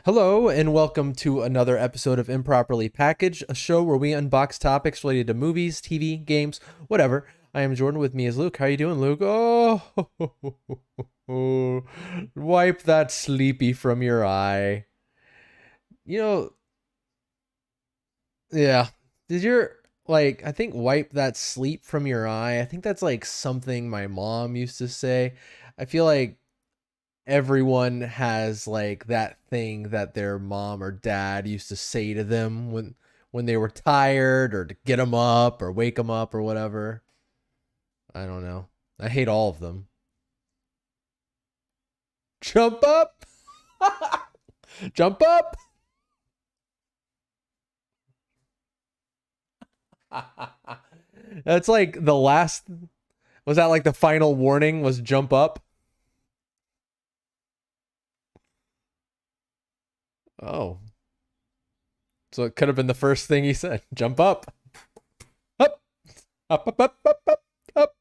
Hello, and welcome to another episode of Improperly Packaged, a show where we unbox topics related to movies, TV, games, whatever. I am Jordan. With me is Luke. How you doing, Luke? Oh, wipe that sleepy from your eye. You know, yeah. Did your I think wipe that sleep from your eye? I think that's like something my mom used to say. I feel like everyone has like that thing that their mom or dad used to say to them when they were tired or to get them up or wake them up or whatever. I don't know. I hate all of them. Jump up. Jump up. That's like the last, was that like the final warning was jump up? Oh. So it could have been the first thing he said. Jump up. Up. Up up up up up up.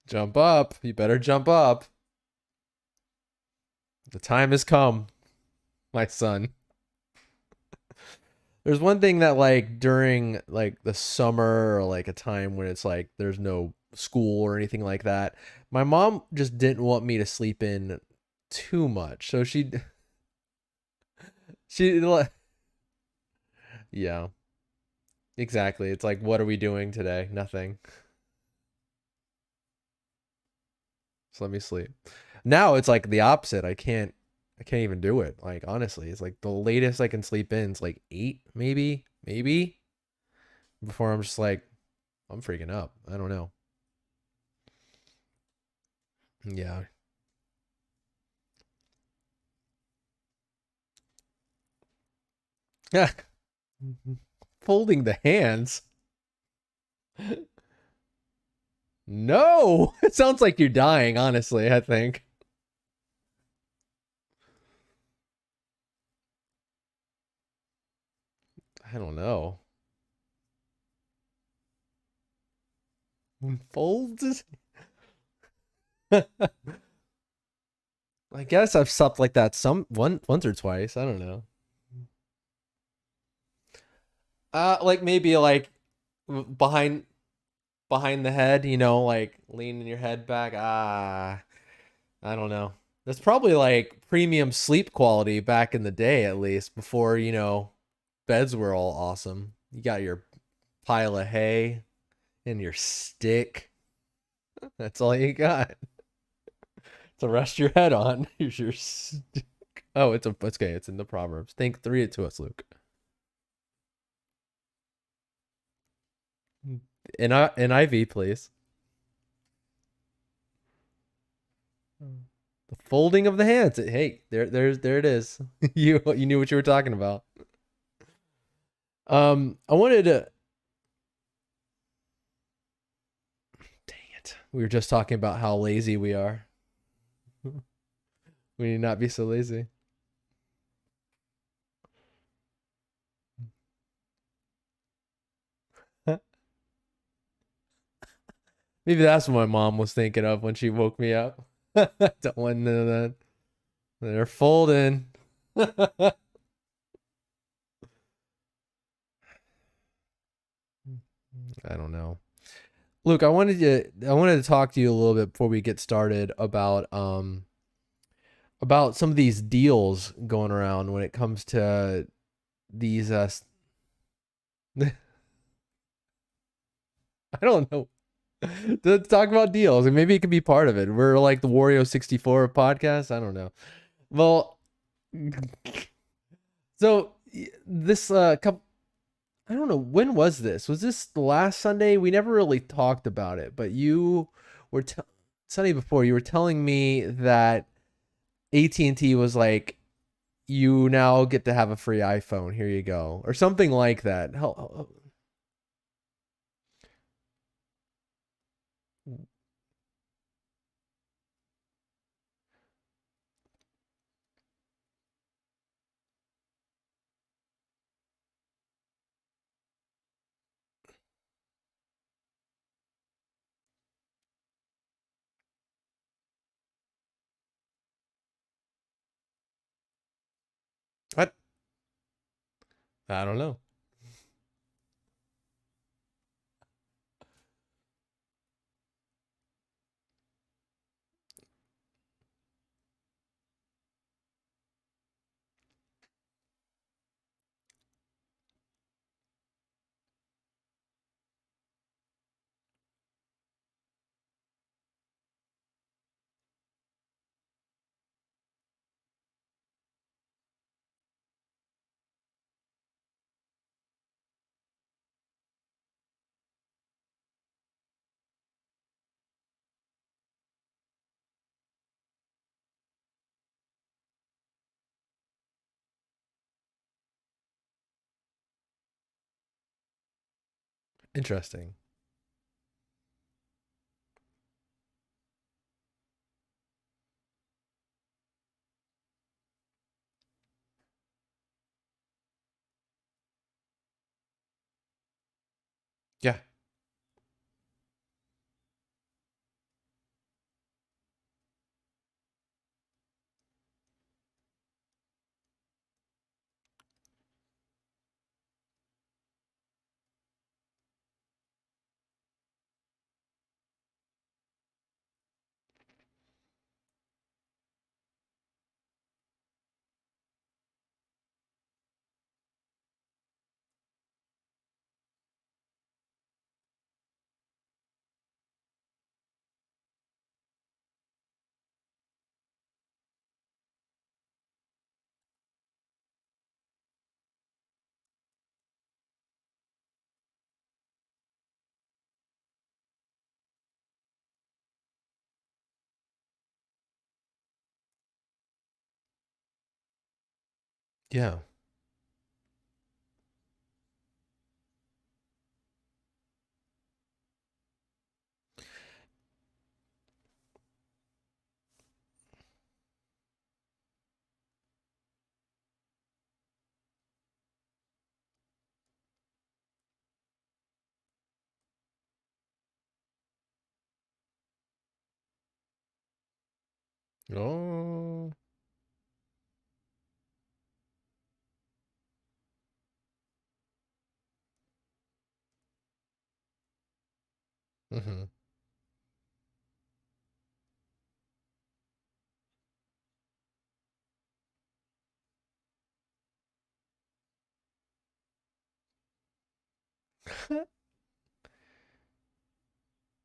Jump up. You better jump up. The time has come, my son. There's one thing that like during like the summer or like a time when it's like there's no school or anything like that, my mom just didn't want me to sleep in too much. So she yeah, exactly. It's like what are we doing today? Nothing. So let me sleep. Now it's like the opposite. I can't even do it. Like honestly, it's like the latest I can sleep in is like 8 maybe before I'm just like I'm freaking up. I don't know. Yeah. Yeah. Folding the hands. No, it sounds like you're dying, honestly, I think. I don't know. Folds? I guess I've supped like that once or twice. I don't know. Like maybe like behind behind the head, like leaning your head back. I don't know. That's probably like premium sleep quality back in the day, at least before, beds were all awesome. You got your pile of hay and your stick. That's all you got to rest your head on. Here's your stick. Oh, it's okay. It's in the Proverbs. Think three it to us, Luke. NIV, please. The folding of the hands. Hey, there it is. You knew what you were talking about. I wanted to. Dang it. We were just talking about how lazy we are. We need not be so lazy. Maybe that's what my mom was thinking of when she woke me up. Don't want none of that. They're folding. I don't know. Luke, I wanted to talk to you a little bit before we get started about some of these deals going around when it comes to these I don't know. To talk about deals and maybe it could be part of it. We're like the Wario 64 podcast. I don't know. Well, so this couple, I don't know, when was this? Was this the last Sunday? We never really talked about it, but you were Sunday before you were telling me that AT&T was like, you now get to have a free iPhone. Here you go, or something like that. Hell, What? I don't know. Interesting. Yeah. Yeah. Oh. Hmm.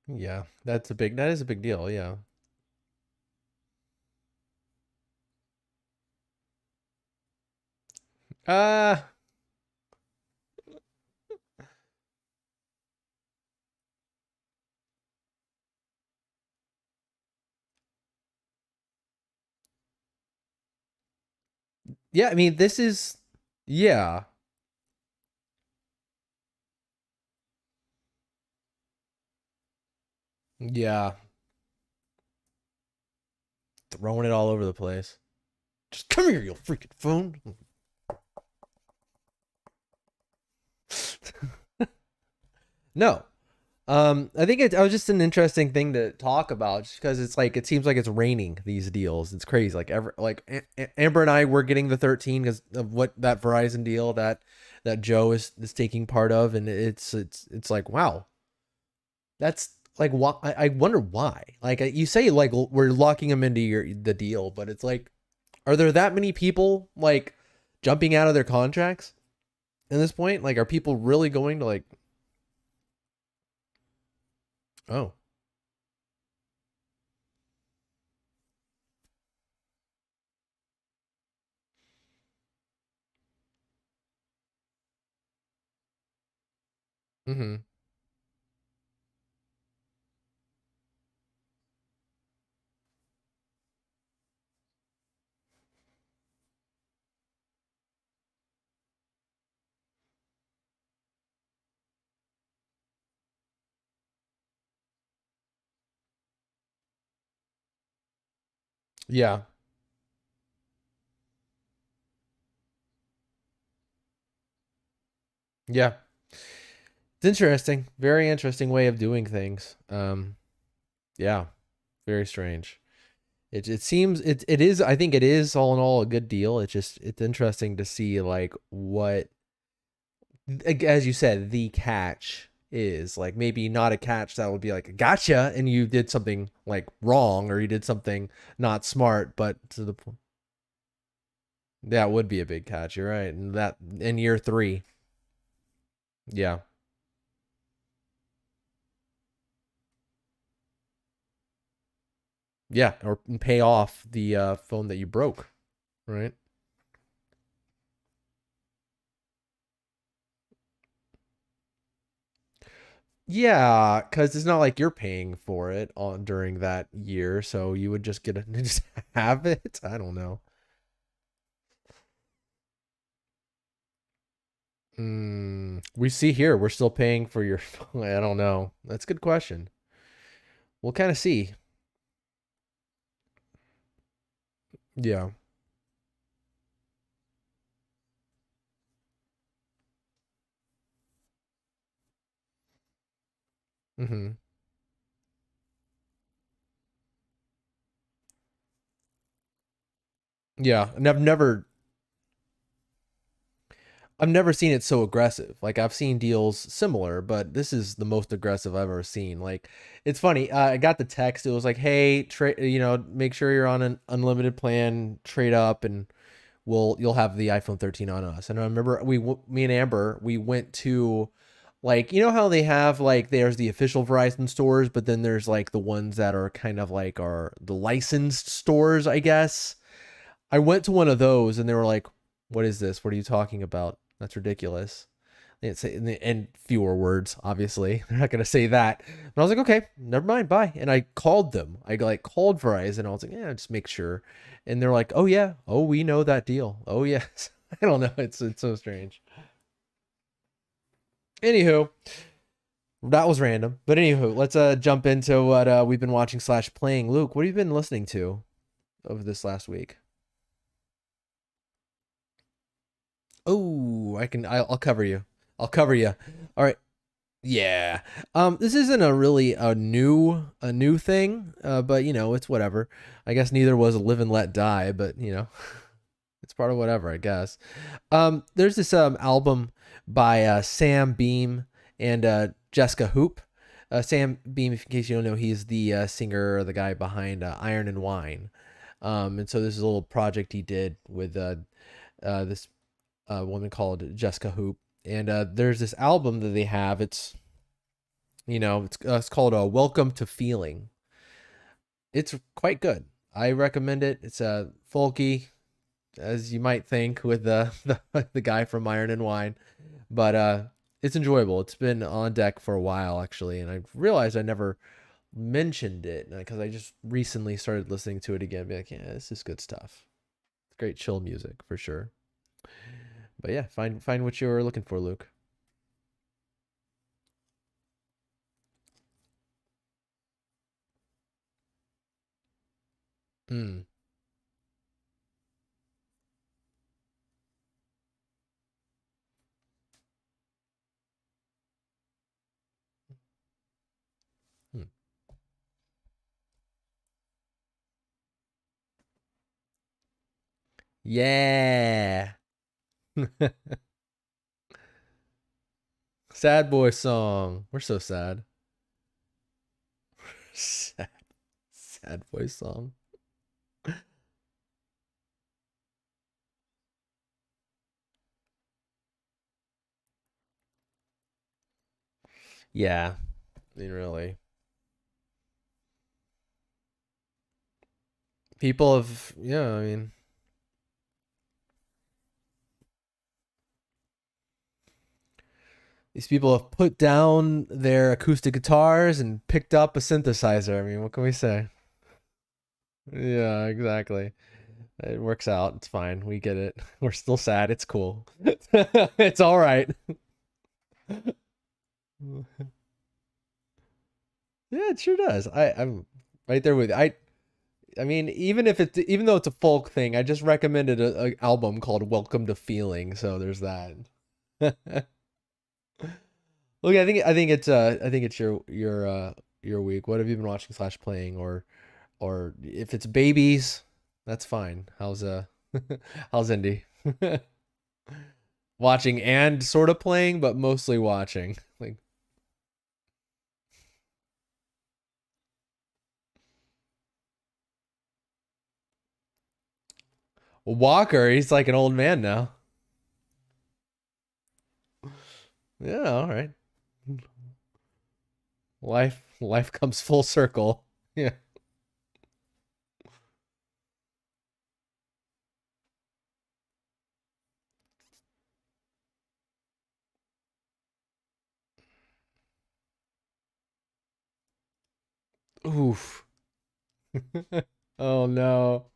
Yeah, that is a big deal. Yeah. Uh, yeah, I mean, this is, yeah. Yeah. Throwing it all over the place. Just come here, you freaking phone. No. I think it was just an interesting thing to talk about, just because it's like it seems like it's raining these deals. It's crazy. Like Amber and I were getting the 13 because of what that Verizon deal that Joe is taking part of, and it's like, wow, that's like, why? I wonder why. Like, you say like we're locking them into the deal, but it's like, are there that many people like jumping out of their contracts at this point? Like, are people really going to like? Oh. Mm-hmm. Yeah. Yeah. It's interesting. Very interesting way of doing things. Yeah, very strange. It seems it is, I think it is all in all a good deal. It's interesting to see like what, as you said, the catch is like maybe not a catch that would be like gotcha and you did something like wrong or you did something not smart, but to the point that would be a big catch. You're right. And that in year three. Yeah. Yeah. Or pay off the phone that you broke. Right. Yeah, because it's not like you're paying for it on during that year, so you would just get a just have it. I don't know. We see here we're still paying for your. I don't know. That's a good question. We'll kind of see. Yeah. Hmm. Yeah, and I've never seen it so aggressive. Like I've seen deals similar, but this is the most aggressive I've ever seen. Like it's funny. I got the text. It was like, "Hey, trade. Make sure you're on an unlimited plan. Trade up, and you'll have the iPhone 13 on us." And I remember me and Amber, we went to like how they have like there's the official Verizon stores, but then there's like the ones that are kind of like are the licensed stores, I guess. I went to one of those and they were like, "What is this? What are you talking about? That's ridiculous." They didn't say in fewer words, obviously. They're not gonna say that. And I was like, okay, never mind, bye. And I called them. I like called Verizon. I was like, yeah, just make sure. And they're like, oh yeah, oh we know that deal. Oh yes. I don't know. It's so strange. Anywho, that was random. But anywho, let's jump into what we've been watching slash playing. Luke, what have you been listening to over this last week? Oh, I'll cover you. I'll cover you. All right. Yeah. This isn't a really a new thing, but it's whatever. I guess neither was Live and Let Die, but it's part of whatever, I guess. There's this album by Sam Beam and Jessica Hoop. Sam Beam, in case you don't know, he's the singer or the guy behind Iron and Wine. And so this is a little project he did with this woman called Jessica Hoop. And there's this album that they have. It's called Welcome to Feeling. It's quite good. I recommend it. It's folky, as you might think, with the guy from Iron and Wine, but it's enjoyable. It's been on deck for a while actually, and I realized I never mentioned it because I just recently started listening to it again. Be like, yeah, this is good stuff. Great chill music for sure. But yeah, find what you're looking for, Luke. Hmm. Hmm. Yeah. Sad boy song. We're so sad. sad, sad boy song. Yeah. I mean, really. People have, yeah, I mean, these people have put down their acoustic guitars and picked up a synthesizer. I mean, what can we say? Yeah, exactly. It works out. It's fine. We get it. We're still sad. It's cool. It's all right. Yeah, it sure does. I'm right there with you. I mean, even though it's a folk thing, I just recommended a album called Welcome to Feeling, so there's that. Look, I think it's your week. What have you been watching slash playing or Or if it's babies, that's fine. How's how's Indy? Watching and sort of playing, but mostly watching. Like Walker, he's like an old man now. Yeah, all right. Life comes full circle. Yeah. Oof. Oh no.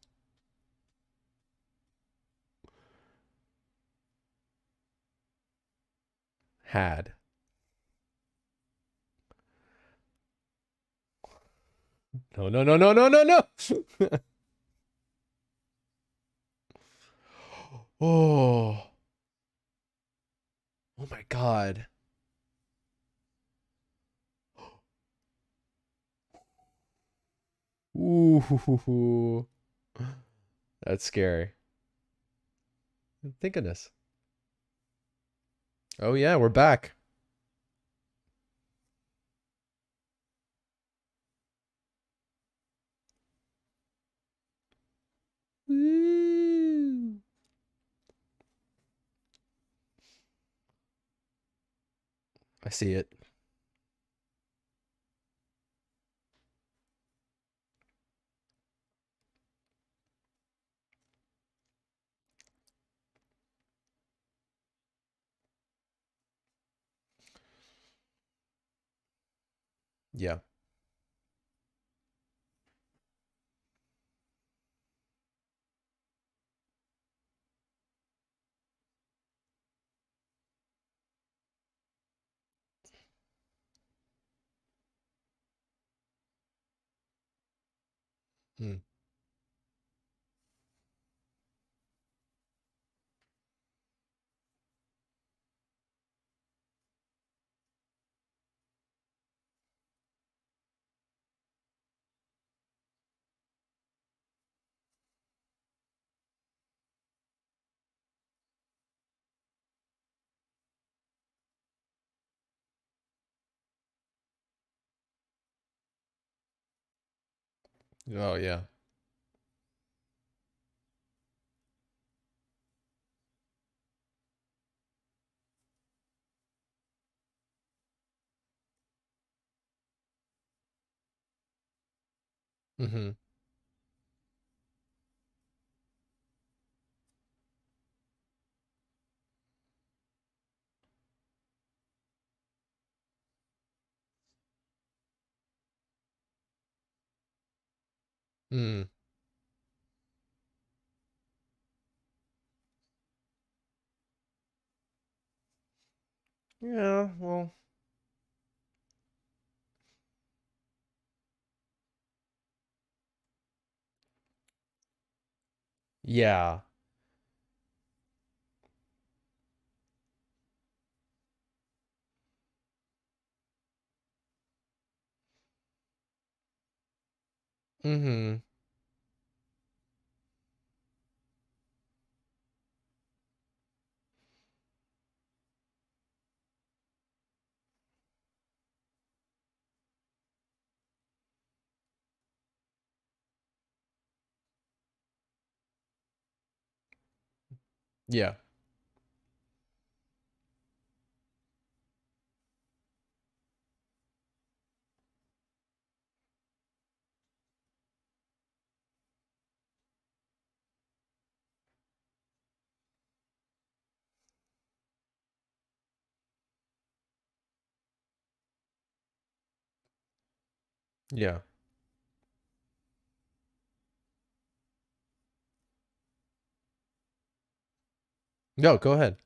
Had. No, no, no, no, no, no, no. Oh. Oh my God. Ooh. That's scary. Think of this. Oh yeah, we're back. Woo. I see it. Yeah. Mm. Oh yeah. Mm-hmm. Mm. Yeah, well, yeah. Mm-hmm. Yeah. Yeah. No, go ahead.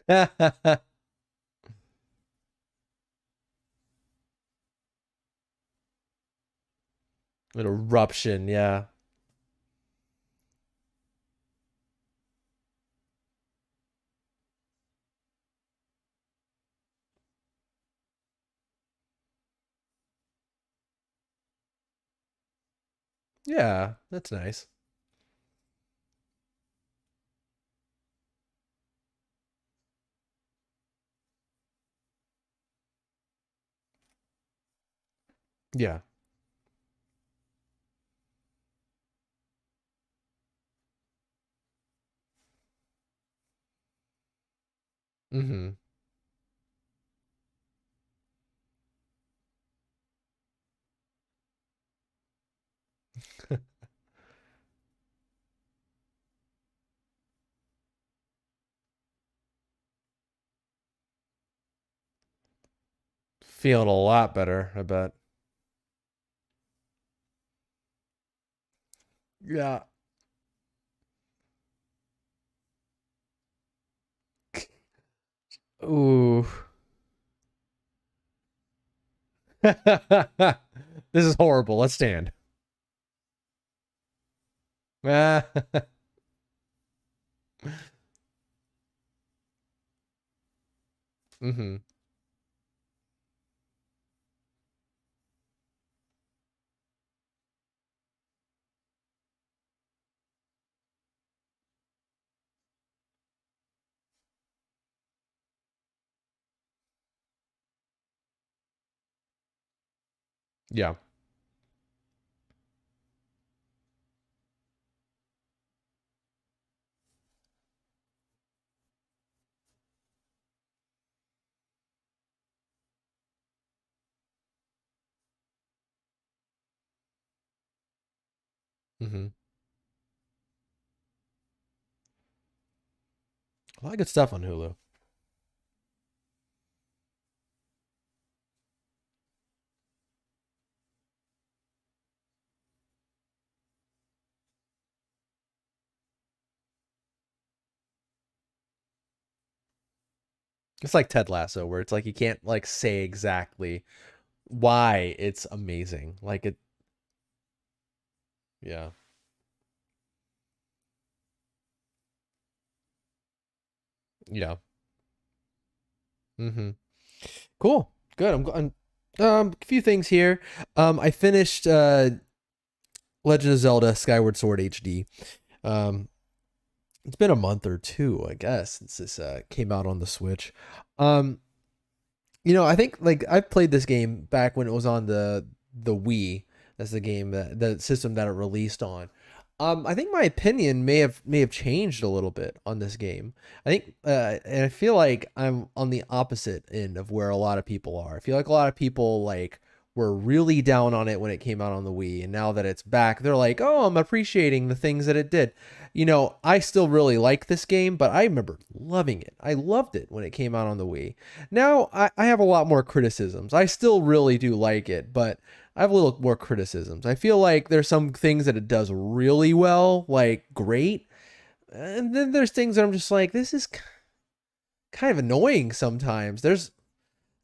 An eruption, yeah. Yeah, that's nice. Yeah. Mm-hmm. Feeling a lot better, I bet. Yeah. Ooh. This is horrible. Let's stand. Mm-hmm. Yeah. Mm-hmm. A lot of good stuff on Hulu. It's like Ted Lasso, where it's like you can't like say exactly why it's amazing. Like it, yeah, yeah. Mm-hmm. Cool, good. I'm going. A few things here. I finished Legend of Zelda: Skyward Sword HD. Um, it's been a month or two, I guess, since this came out on the Switch. Um, I think like I played this game back when it was on the Wii. That's the game that the system that it released on. I think my opinion may have changed a little bit on this game. I think, and I feel like I'm on the opposite end of where a lot of people are. I feel like a lot of people like were really down on it when it came out on the Wii, and now that it's back, they're like, "Oh, I'm appreciating the things that it did." I still really like this game, but I remember loving it. I loved it when it came out on the Wii. Now I have a lot more criticisms. I still really do like it, but I have a little more criticisms. I feel like there's some things that it does really well, like great. And then there's things that I'm just like, this is kind of annoying sometimes. There's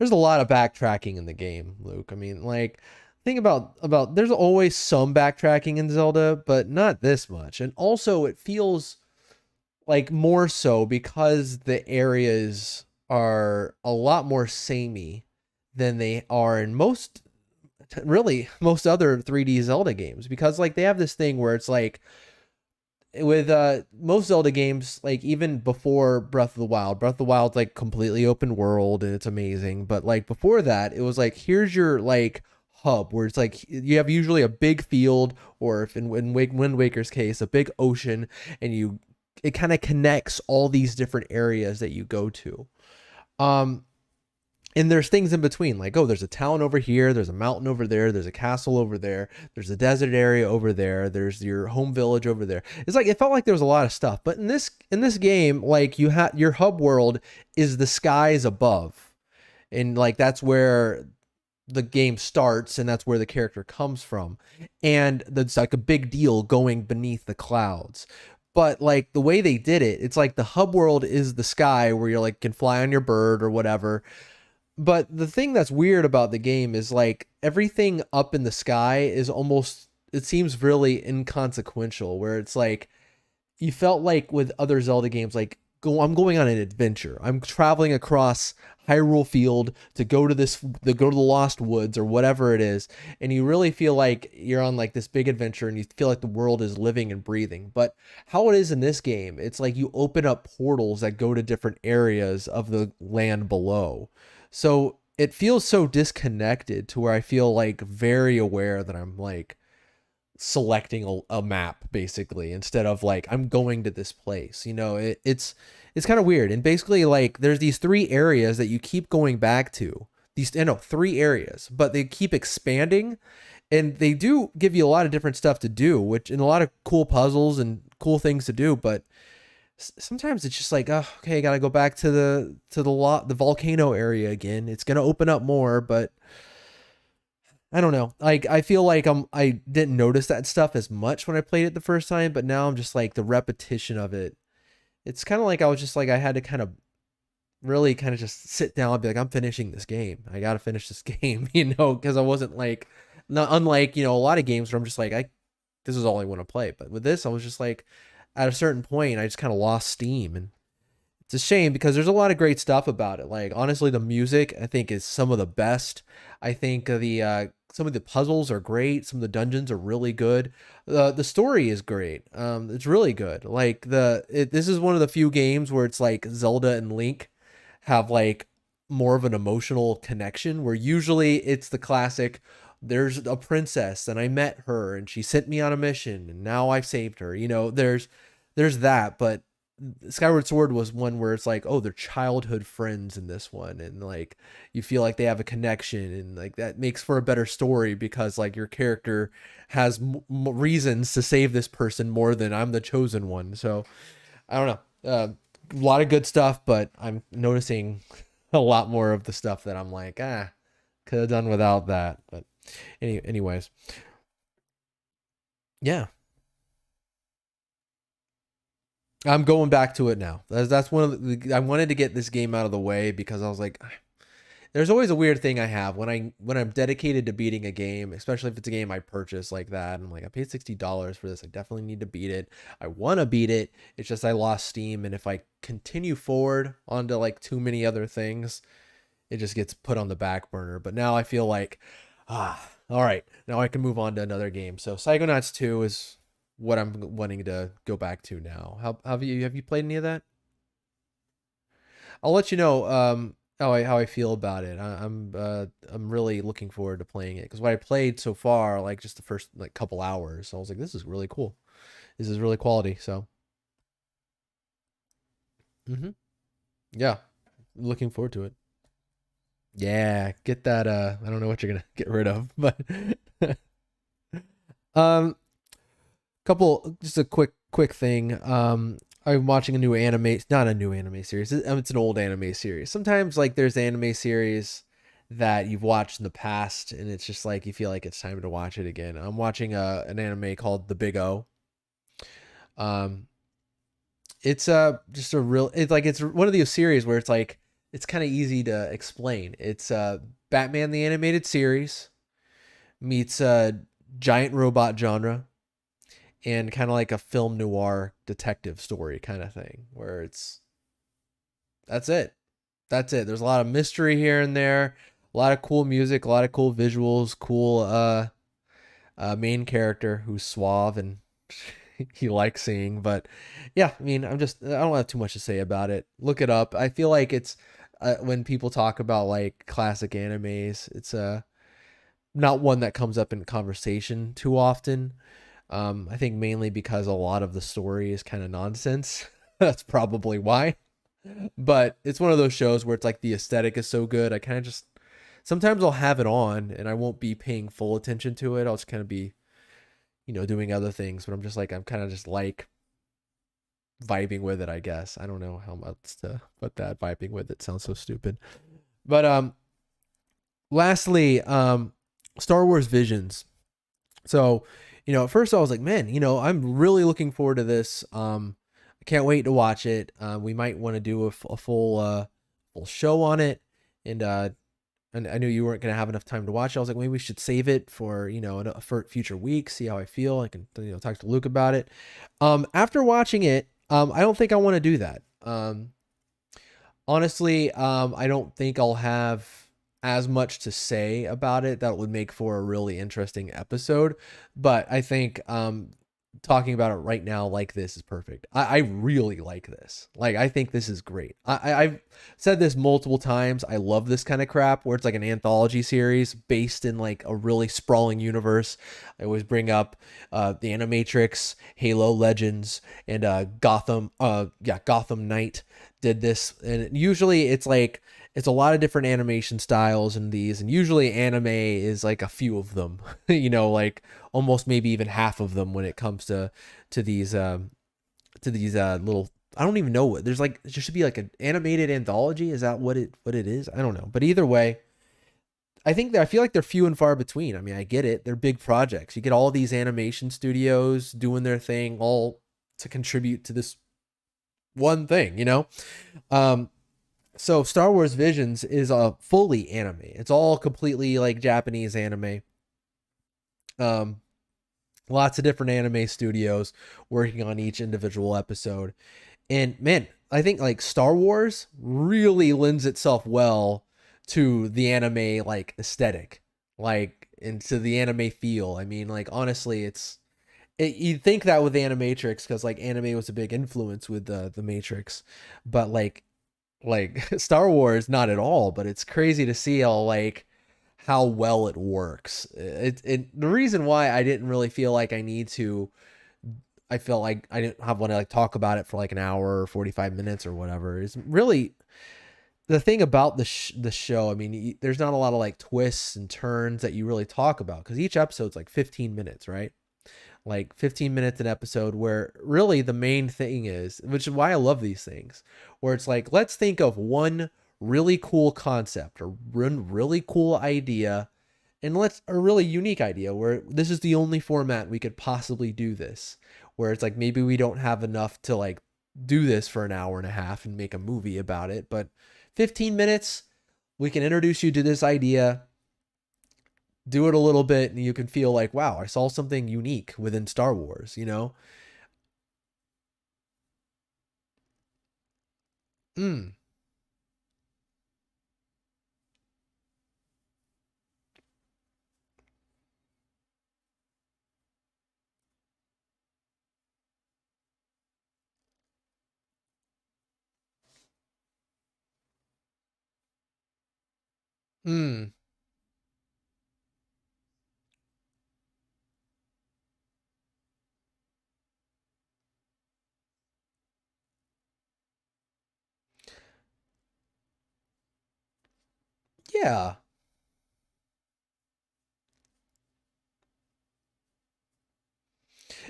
a lot of backtracking in the game, Luke. I mean, like think about there's always some backtracking in Zelda, but not this much. And also it feels like more so because the areas are a lot more samey than they are in most other 3D Zelda games, because like they have this thing where it's like with most Zelda games, like even before Breath of the Wild's like completely open world and it's amazing, but like before that it was like here's your like hub where it's like you have usually a big field, or if in Wind Waker's case a big ocean, and it kind of connects all these different areas that you go to. Um, and there's things in between, like, oh, there's a town over here, there's a mountain over there, there's a castle over there, there's a desert area over there, there's your home village over there. It's like it felt like there was a lot of stuff, but in this game, like you had your hub world is the skies above, and like that's where the game starts, and that's where the character comes from, and that's like a big deal going beneath the clouds. But like the way they did it, it's like the hub world is the sky where you're like can fly on your bird or whatever. But the thing that's weird about the game is like everything up in the sky is almost, it seems really inconsequential, where it's like you felt like with other Zelda games, like I'm going on an adventure. I'm traveling across Hyrule Field to go to the Lost Woods or whatever it is, and you really feel like you're on like this big adventure, and you feel like the world is living and breathing. But how it is in this game, it's like you open up portals that go to different areas of the land below. So it feels so disconnected to where I feel like very aware that I'm like selecting a map basically instead of like I'm going to this place. It's kind of weird. And basically like there's these three areas that you keep going back to. These no, three areas, but they keep expanding, and they do give you a lot of different stuff to do, which and a lot of cool puzzles and cool things to do, but sometimes it's just like, oh, okay, I got to go back to the volcano area again. It's going to open up more, but I don't know. Like I feel like I didn't notice that stuff as much when I played it the first time, but now I'm just like the repetition of it. It's kind of like I was just like I had to kind of really kind of just sit down and be like, I'm finishing this game. I got to finish this game, because I wasn't like not unlike, a lot of games where I'm just like this is all I want to play. But with this, I was just like at a certain point, I just kind of lost steam, and it's a shame because there's a lot of great stuff about it. Like honestly, the music I think is some of the best. I think the some of the puzzles are great. Some of the dungeons are really good. The story is great. It's really good. Like this is one of the few games where it's like Zelda and Link have like more of an emotional connection, where usually it's the classic, there's a princess and I met her and she sent me on a mission and now I've saved her. There's that, but Skyward Sword was one where it's like, oh, they're childhood friends in this one, and like you feel like they have a connection, and like that makes for a better story because like your character has reasons to save this person more than I'm the chosen one. So I don't know, a lot of good stuff, but I'm noticing a lot more of the stuff that I'm like, could have done without that. But anyways, yeah. I'm going back to it now. That's one of I wanted to get this game out of the way because I was like, there's always a weird thing I have when I'm dedicated to beating a game, especially if it's a game I purchase like that. I'm like, I paid $60 for this. I definitely need to beat it. I want to beat it. It's just I lost steam, and if I continue forward onto like too many other things, it just gets put on the back burner. But now I feel like, all right, now I can move on to another game. So Psychonauts 2 is what I'm wanting to go back to now. How have you played any of that? I'll let you know how I feel about it. I'm really looking forward to playing it because what I played so far, like just the first like couple hours, I was like, this is really cool. This is really quality. So, hmm yeah, looking forward to it. Yeah, get that. I don't know what you're gonna get rid of, but um, couple just a quick thing. I'm watching a new anime, not a new anime series. It's an old anime series. Sometimes like there's anime series that you've watched in the past, and it's just like you feel like it's time to watch it again. I'm watching an anime called The Big O. Um, it's just a real. It's like it's one of those series where it's like it's kind of easy to explain. It's Batman the animated series meets giant robot genre, and kind of like a film noir detective story kind of thing where that's it. That's it. There's a lot of mystery here and there, a lot of cool music, a lot of cool visuals, cool main character who's suave and you like seeing. But yeah, I mean, I don't have too much to say about it. Look it up. I feel like it's when people talk about like classic animes, it's not one that comes up in conversation too often. I think mainly because a lot of the story is kind of nonsense. That's probably why. But it's one of those shows where it's like the aesthetic is so good. I kind of just sometimes I'll have it on and I won't be paying full attention to it. I'll just kind of be, doing other things. But I'm kind of just like vibing with it, I guess. I don't know how much to put that vibing with it sounds so stupid. But lastly, Star Wars Visions. So, at first I was like, man, I'm really looking forward to this. I can't wait to watch it. We might want to do a full show on it. And I knew you weren't going to have enough time to watch it. I was like, maybe we should save it for, for future weeks, see how I feel. I can, talk to Luke about it. After watching it, I don't think I want to do that. Honestly, I don't think I'll have as much to say about it that would make for a really interesting episode. But I think talking about it right now like this is perfect. I really like this. Like, I think this is great. I've said this multiple times. I love this kind of crap where it's like an anthology series based in like a really sprawling universe. I always bring up the Animatrix, Halo Legends, and Gotham Knight did this. And usually it's like it's a lot of different animation styles in these, and usually anime is like a few of them, like almost maybe even half of them when it comes to these little. I don't even know what there's like. There should be like an animated anthology. Is that what it is? I don't know. But either way, I feel like they're few and far between. I mean, I get it. They're big projects. You get all these animation studios doing their thing, all to contribute to this one thing. So Star Wars Visions is a fully anime. It's all completely like Japanese anime. Um, Lots of different anime studios working on each individual episode. And man, I think like Star Wars really lends itself well to the anime like aesthetic, like into the anime feel. I mean, like honestly, you'd think that with Animatrix because like anime was a big influence with the Matrix, but like Star Wars not at all. But it's crazy to see how well it works. The reason why I didn't really feel like I felt like I didn't have want to like talk about it for like an hour or 45 minutes or whatever is really the thing about the show. I mean, there's not a lot of like twists and turns that you really talk about because each episode's like 15 minutes, right? Like 15 minutes an episode where really the main thing is, which is why I love these things, where it's like, let's think of one really cool concept or one really cool idea and let's a really unique idea where this is the only format we could possibly do this, where it's like maybe we don't have enough to like do this for an hour and a half and make a movie about it, but 15 minutes we can introduce you to this idea, do it a little bit, and you can feel like, wow, I saw something unique within Star Wars. Mm. Mm. Yeah.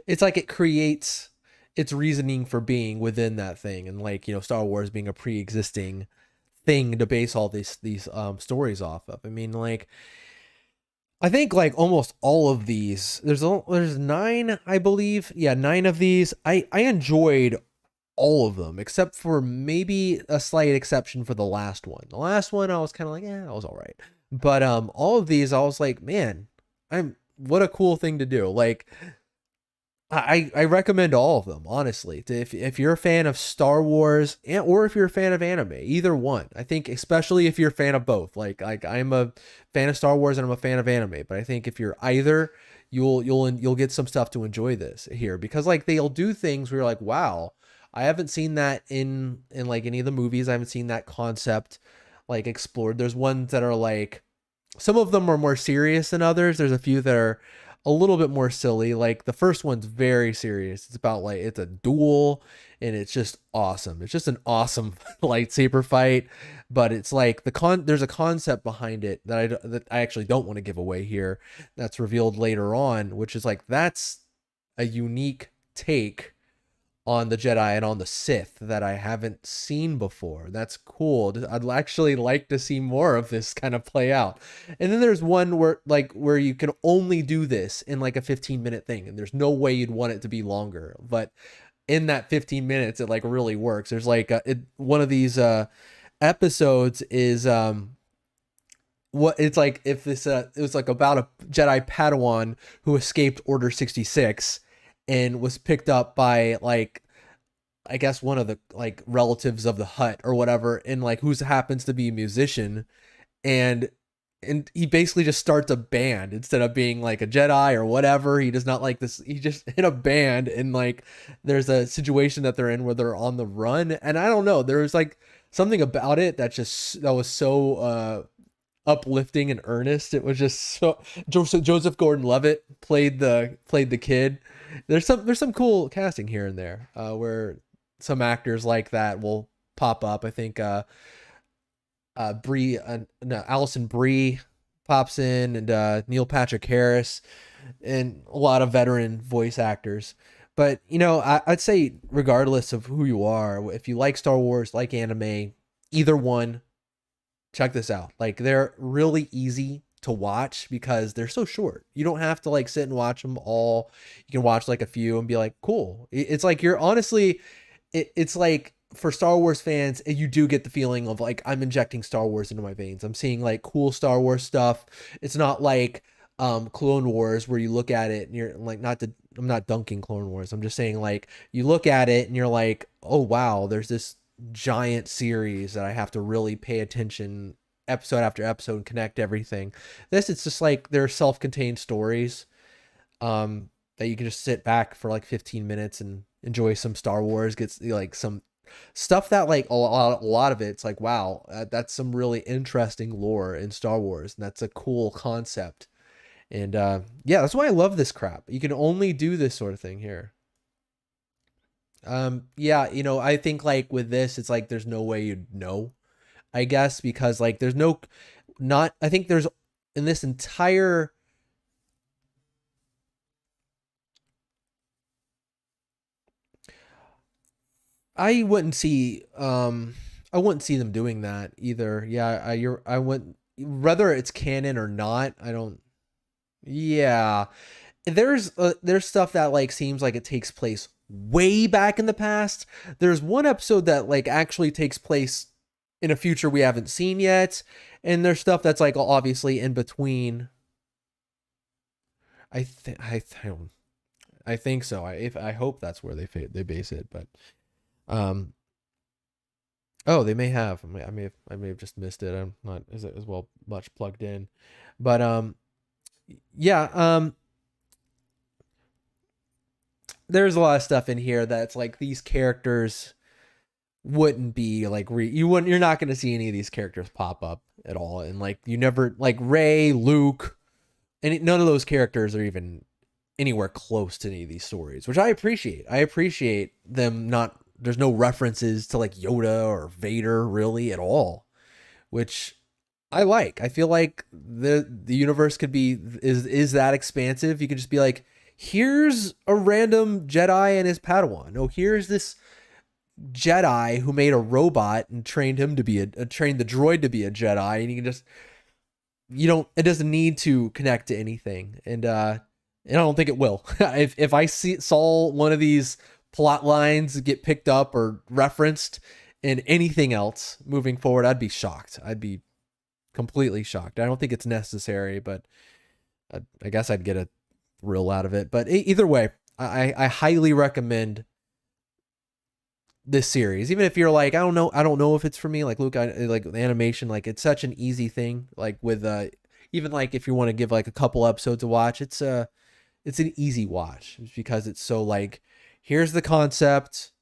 It's like it creates its reasoning for being within that thing, and like Star Wars being a pre-existing thing to base all these stories off of. I mean, like I think like almost all of these. There's nine, I believe. Yeah, nine of these. I enjoyed all of them except for maybe a slight exception for the last one. The last one I was kind of like, yeah, that was all right. But all of these I was like, man, I'm what a cool thing to do. Like I recommend all of them, honestly. If you're a fan of Star Wars or if you're a fan of anime, either one. I think especially if you're a fan of both. Like I'm a fan of Star Wars and I'm a fan of anime, but I think if you're either, you'll get some stuff to enjoy this here because like they'll do things where you're like, wow, I haven't seen that in like any of the movies. I haven't seen that concept like explored. There's ones that are like some of them are more serious than others. There's a few that are a little bit more silly. Like the first one's very serious. It's about like it's a duel and it's just awesome. It's just an awesome lightsaber fight, but it's like there's a concept behind it that I actually don't want to give away here. That's revealed later on, which is like that's a unique take on the Jedi and on the Sith that I haven't seen before. That's cool. I'd actually like to see more of this kind of play out. And then there's one where you can only do this in like a 15-minute thing and there's no way you'd want it to be longer. But in that 15 minutes it like really works. There's like one of these episodes is what it's like if this it was like about a Jedi Padawan who escaped Order 66 and was picked up by like I guess one of the like relatives of the Hut or whatever, and like who happens to be a musician, and he basically just starts a band instead of being like a Jedi or whatever. He does not like this. He just in a band, and like there's a situation that they're in where they're on the run, and I don't know. There was like something about it that was so uplifting and earnest. It was just so Joseph Gordon-Levitt played the kid. There's some cool casting here and there where some actors like that will pop up. I think Brie, no, Allison Brie pops in, and Neil Patrick Harris, and a lot of veteran voice actors. But you know, I'd say regardless of who you are, if you like Star Wars, like anime, either one, check this out. Like they're really easy to watch because they're so short. You don't have to like sit and watch them all. You can watch like a few and be like, cool. It's like you're honestly, it's like for Star Wars fans, you do get the feeling of like I'm injecting Star Wars into my veins. I'm seeing like cool Star Wars stuff. It's not like Clone Wars where you look at it and you're like I'm not dunking Clone Wars. I'm just saying like you look at it and you're like, "Oh wow, there's this giant series that I have to really pay attention episode after episode and connect everything." This it's just like they're self-contained stories that you can just sit back for like 15 minutes and enjoy some Star Wars, gets like some stuff that like a lot of it's like wow, that's some really interesting lore in Star Wars, and that's a cool concept. And yeah, that's why I love this crap. You can only do this sort of thing here. Yeah, you know, I think like with this, it's like there's no way you'd know, I guess, because like there's no, not, I think there's in this entire, I wouldn't see, I wouldn't see them doing that either. Yeah, I wouldn't, whether it's canon or not, I don't, yeah. There's stuff that like seems like it takes place way back in the past. There's one episode that like actually takes place in a future we haven't seen yet, and there's stuff that's like obviously in between. I think I think so. I hope that's where they base it, but um oh, they may have. I may have just missed it. I'm not as well much plugged in, but yeah, there's a lot of stuff in here that's like these characters wouldn't be like you're not going to see any of these characters pop up at all, and like you never like Rey, Luke, and none of those characters are even anywhere close to any of these stories, which I appreciate. I appreciate them not, there's no references to like Yoda or Vader really at all, which I like. I feel like the universe could be is that expansive. You could just be like, here's a random Jedi and his Padawan. Oh, here's this Jedi who made a robot and trained him to be trained the droid to be a Jedi, and you can just, you don't, it doesn't need to connect to anything, and I don't think it will. If I saw one of these plot lines get picked up or referenced in anything else moving forward, I'd be shocked. I'd be completely shocked. I don't think it's necessary, but I guess I'd get a thrill out of it. But either way, I highly recommend this series. Even if you're like, I don't know if it's for me. Like Luke, like the animation, like it's such an easy thing. Like with even like if you want to give like a couple episodes to watch, it's an easy watch because it's so like, here's the concept,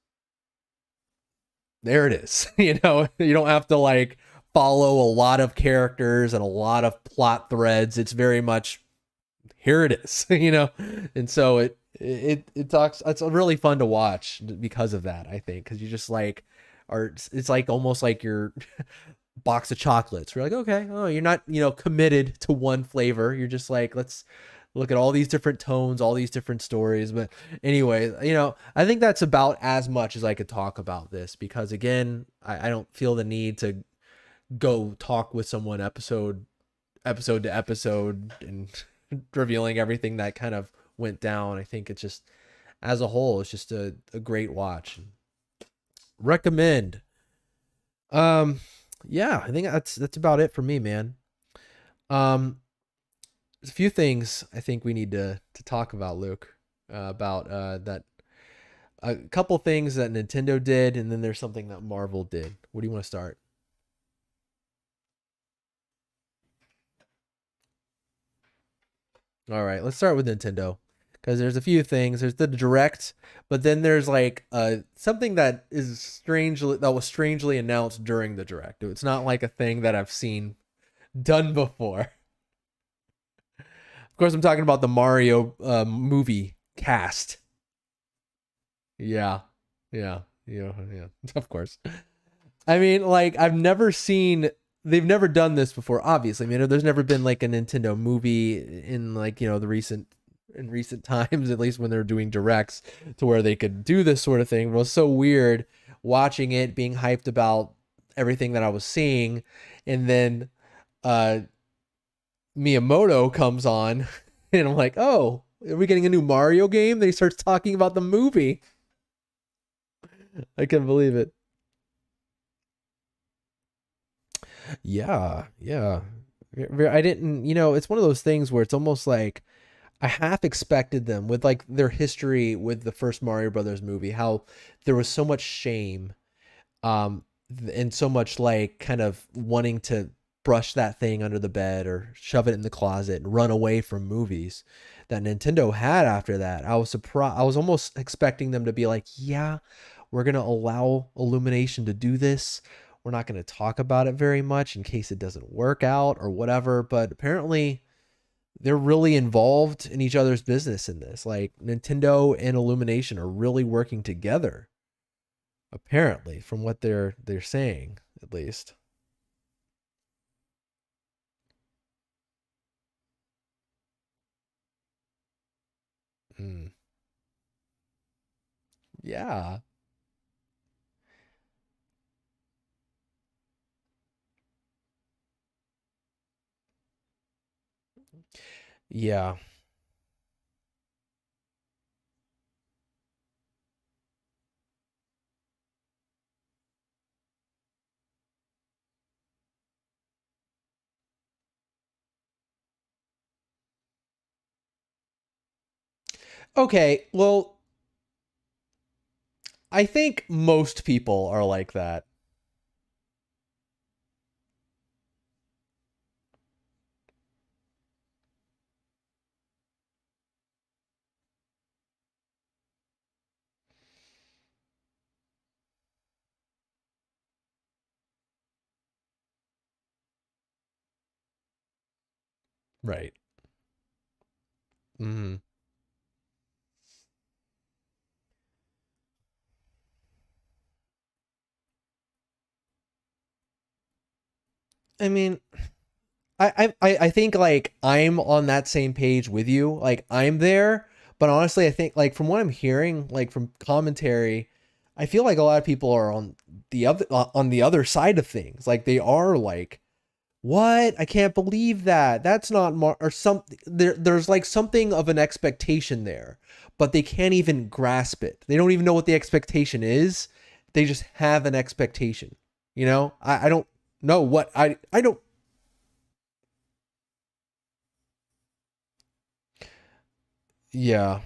there it is. You know, you don't have to like follow a lot of characters and a lot of plot threads. It's very much, here it is, you know? And so it talks, it's really fun to watch because of that, I think, because you just like it's like almost like your box of chocolates. We're like, okay, oh, you're not, you know, committed to one flavor. You're just like, let's look at all these different tones, all these different stories. But anyway, you know, I think that's about as much as I could talk about this because again, I don't feel the need to go talk with someone episode to episode and revealing everything that kind of went down. I think it's just, as a whole, it's just a great watch. Recommend. Yeah, I think that's about it for me, man. There's a few things I think we need to talk about, Luke, about that a couple things that Nintendo did, and then there's something that Marvel did. What do you want to start? All right, let's start with Nintendo because there's a few things. There's the direct, but then there's like something that was strangely announced during the direct. It's not like a thing that I've seen done before. Of course, I'm talking about the Mario movie cast. Yeah, yeah. Of course. I mean, like I've never seen. They've never done this before. Obviously, I mean, there's never been like a Nintendo movie in like the recent times, at least when they're doing directs, to where they could do this sort of thing. It was so weird watching it, being hyped about everything that I was seeing, and then uh Miyamoto comes on, and I'm like, oh, are we getting a new Mario game? Then he starts talking about the movie. I couldn't believe it. Yeah, yeah. I didn't, it's one of those things where it's almost like I half expected them with like their history with the first Mario Brothers movie, how there was so much shame, um, and so much like kind of wanting to brush that thing under the bed or shove it in the closet and run away from movies that Nintendo had after that. I was surprised. I was almost expecting them to be like, yeah, we're going to allow Illumination to do this. We're not going to talk about it very much in case it doesn't work out or whatever. But apparently, they're really involved in each other's business in this. Like Nintendo and Illumination are really working together. Apparently, from what they're saying, at least. Mm. Yeah. Yeah. Okay. Well, I think most people are like that. Right. Hmm. I mean, I think like I'm on that same page with you. Like I'm there, but honestly, I think like from what I'm hearing, like from commentary, I feel like a lot of people are on the other side of things. Like they are like, what? I can't believe that. That's not or something. There's like something of an expectation there, but they can't even grasp it. They don't even know what the expectation is. They just have an expectation. I don't know what I don't. Yeah.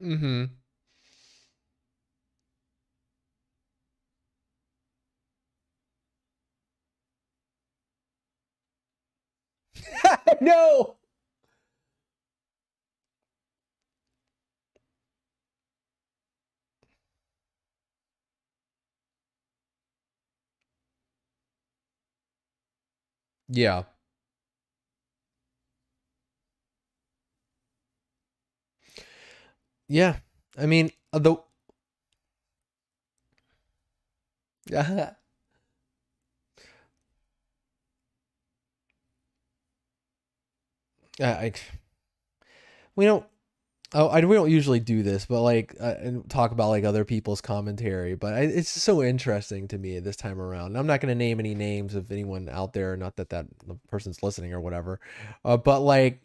Mm-hmm. No. Yeah. Yeah. I mean, the I we don't Oh, we don't usually do this, but like and talk about like other people's commentary. But it's so interesting to me this time around. And I'm not going to name any names of anyone out there, not that the person's listening or whatever. But like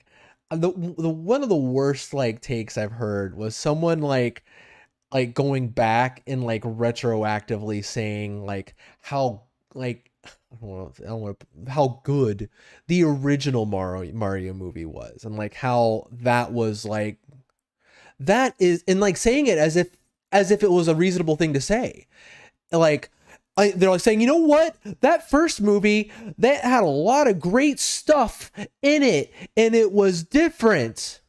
the one of the worst like takes I've heard was someone like going back and like retroactively saying like how like I don't want how good the original Mario movie was, and like how that was like that is, and like saying it as if it was a reasonable thing to say. Like they're like saying, you know what, that first movie that had a lot of great stuff in it and it was different.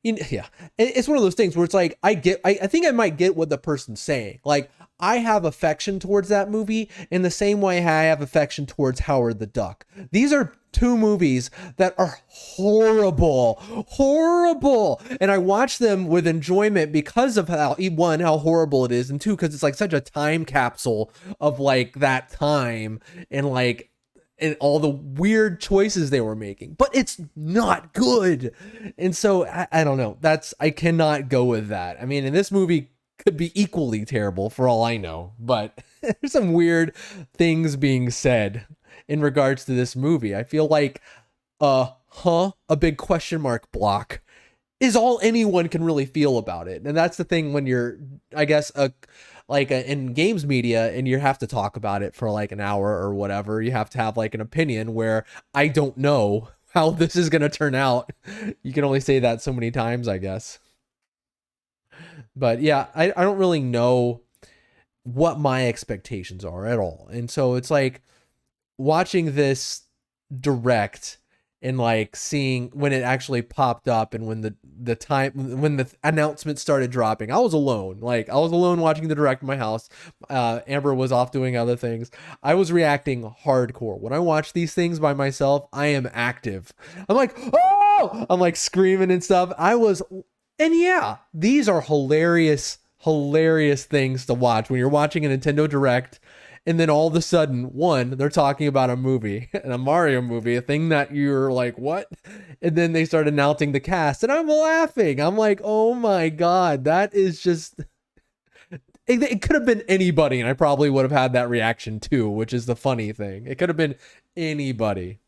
Yeah, it's one of those things where it's like I think I might get what the person's saying. Like I have affection towards that movie in the same way I have affection towards Howard the Duck. These are two movies that are horrible, horrible, and I watch them with enjoyment because of how one, how horrible it is, and two, because it's like such a time capsule of like that time and like and all the weird choices they were making, but it's not good. And so I don't know. I cannot go with that. I mean, and this movie could be equally terrible for all I know, but there's some weird things being said in regards to this movie. I feel like, a big question mark block is all anyone can really feel about it. And that's the thing when you're, I guess, in games media and you have to talk about it for like an hour or whatever, you have to have like an opinion where I don't know how this is going to turn out. You can only say that so many times, I guess. But yeah, I don't really know what my expectations are at all. And so it's like watching this direct and like seeing when it actually popped up and when the time when the announcement started dropping, I was alone. Like I was alone watching the direct in my house. Amber was off doing other things. I was reacting hardcore. When I watch these things by myself, I am active. I'm like, oh, I'm like screaming and stuff. And yeah, these are hilarious, hilarious things to watch when you're watching a Nintendo Direct. And then all of a sudden, one, they're talking about a movie, and a Mario movie, a thing that you're like, what? And then they start announcing the cast, and I'm laughing. I'm like, oh my God, that is just. It could have been anybody, and I probably would have had that reaction too, which is the funny thing. It could have been anybody.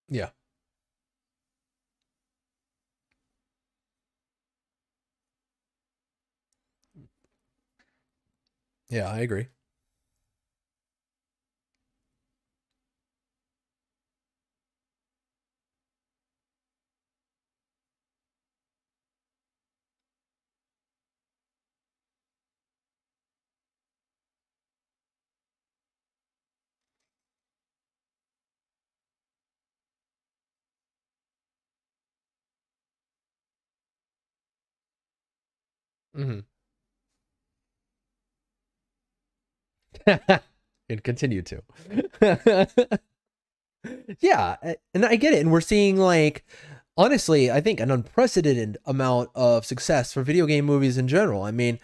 Yeah. Yeah, I agree. Mm-hmm. And continue to. Yeah, and I get it. And we're seeing like honestly, I think an unprecedented amount of success for video game movies in general. I mean,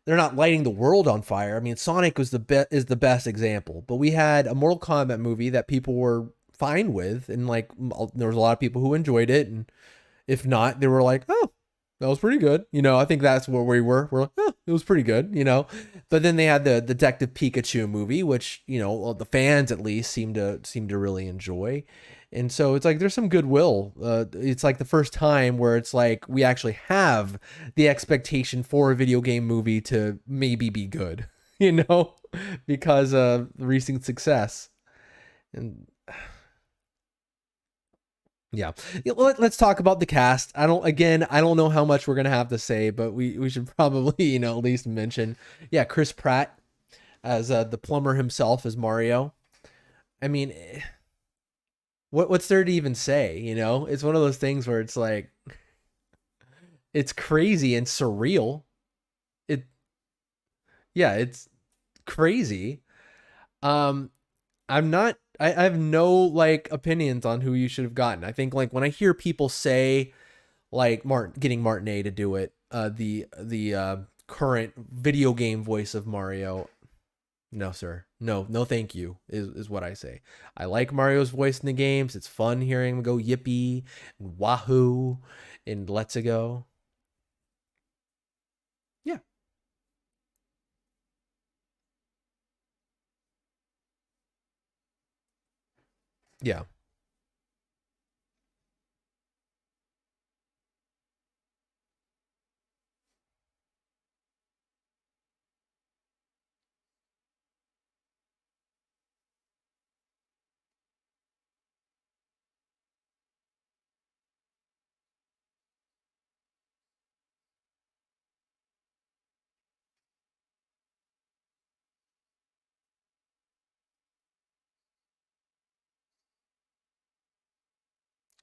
they're not lighting the world on fire. I mean, Sonic was is the best example, but we had a Mortal Kombat movie that people were fine with, and like there was a lot of people who enjoyed it, and if not, they were like, oh, that was pretty good. I think that's where we were. We're like, oh, it was pretty good. But then they had the Detective Pikachu movie, which, well, the fans at least seem to really enjoy. And so it's like there's some goodwill. It's like the first time where it's like we actually have the expectation for a video game movie to maybe be good, because of recent success. And yeah. Let's talk about the cast. I don't know how much we're going to have to say, but we should probably, at least mention, yeah, Chris Pratt as the plumber himself as Mario. I mean, what's there to even say, It's one of those things where it's like it's crazy and surreal. It Yeah, it's crazy. Um, I'm not. I have no like opinions on who you should have gotten. I think like when I hear people say like Martin getting Martinet to do it, the current video game voice of Mario. No, sir. No, no, thank you. Is what I say. I like Mario's voice in the games. It's fun hearing him go yippee and wahoo and let's go. Yeah, yeah,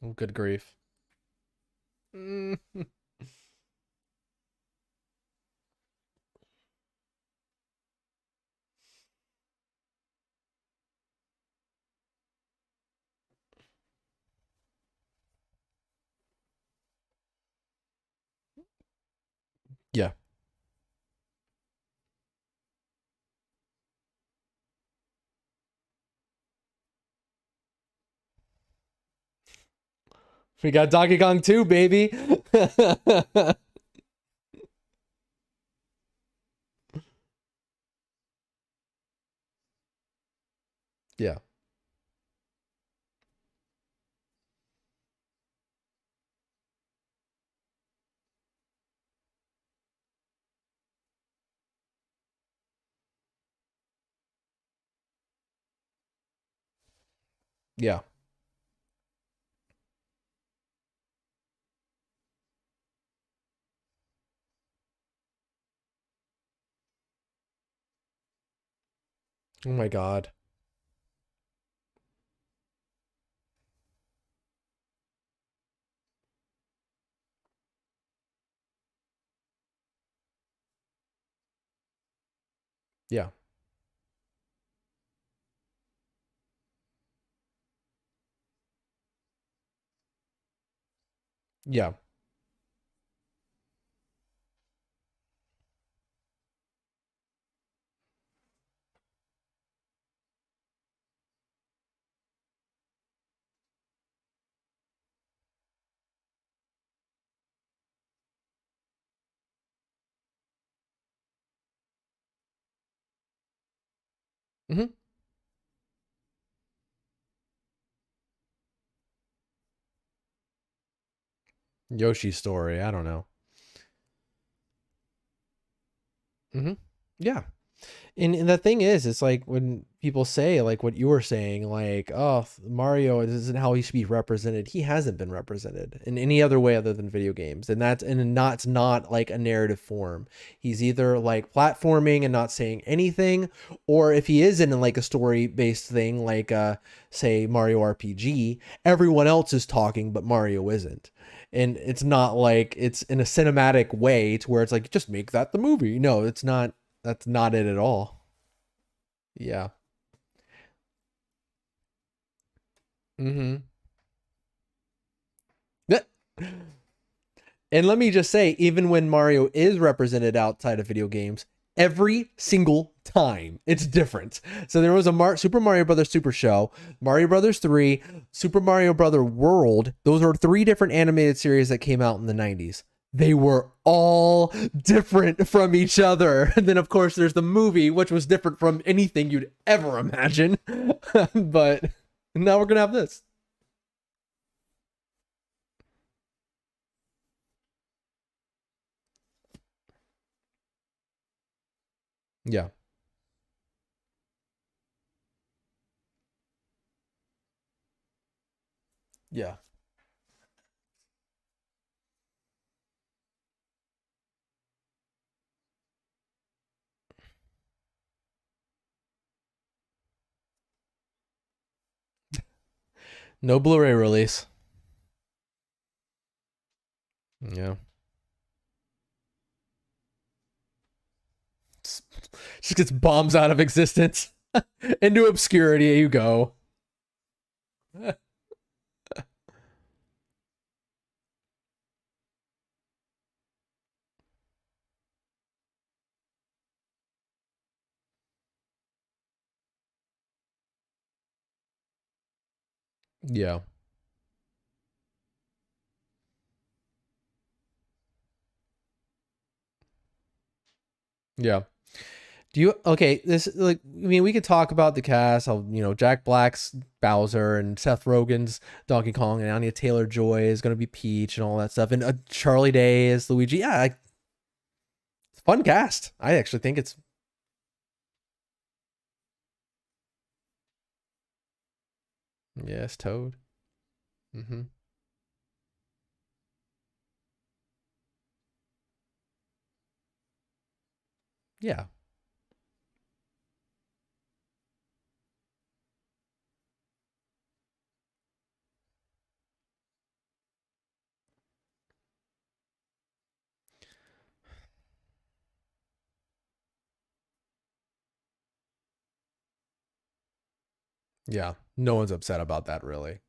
oh, good grief. Mm, yeah, we got Donkey Kong 2, baby. Yeah, yeah. Oh my god. Yeah, yeah. Hmm. Yoshi's story. I don't know. Hmm. Yeah. And the thing is, it's like when people say like what you were saying, like, oh, Mario isn't how he should be represented. He hasn't been represented in any other way other than video games, and that's not like a narrative form. He's either like platforming and not saying anything, or if he is in like a story based thing, like say Mario RPG, everyone else is talking, but Mario isn't. And it's not like it's in a cinematic way to where it's like just make that the movie. No, it's not. That's not it at all. Yeah. Mm-hmm. And let me just say, even when Mario is represented outside of video games, every single time it's different. So there was a Super Mario Brothers Super Show, Mario Brothers 3, Super Mario Brother World. Those are three different animated series that came out in the 90s. They were all different from each other. And then, of course, there's the movie, which was different from anything you'd ever imagine. But now we're going to have this. Yeah. Yeah. No Blu-ray release. Yeah. Just gets bombs out of existence. Into obscurity you go. Yeah. Yeah. Do you okay? This like I mean, we could talk about the cast. How Jack Black's Bowser and Seth Rogen's Donkey Kong and Anya Taylor Joy is gonna be Peach and all that stuff, and Charlie Day is Luigi. Yeah, it's a fun cast. I actually think it's yes, Toad. Mm-hmm. Yeah, yeah. No one's upset about that really.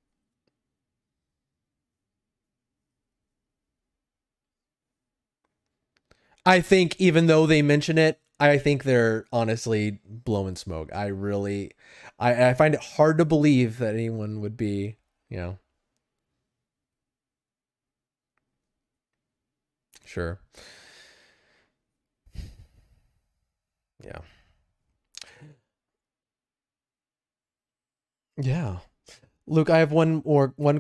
I think even though they mention it, I think they're honestly blowing smoke. I find it hard to believe that anyone would be, you know, sure. Yeah. Yeah. Luke, I have one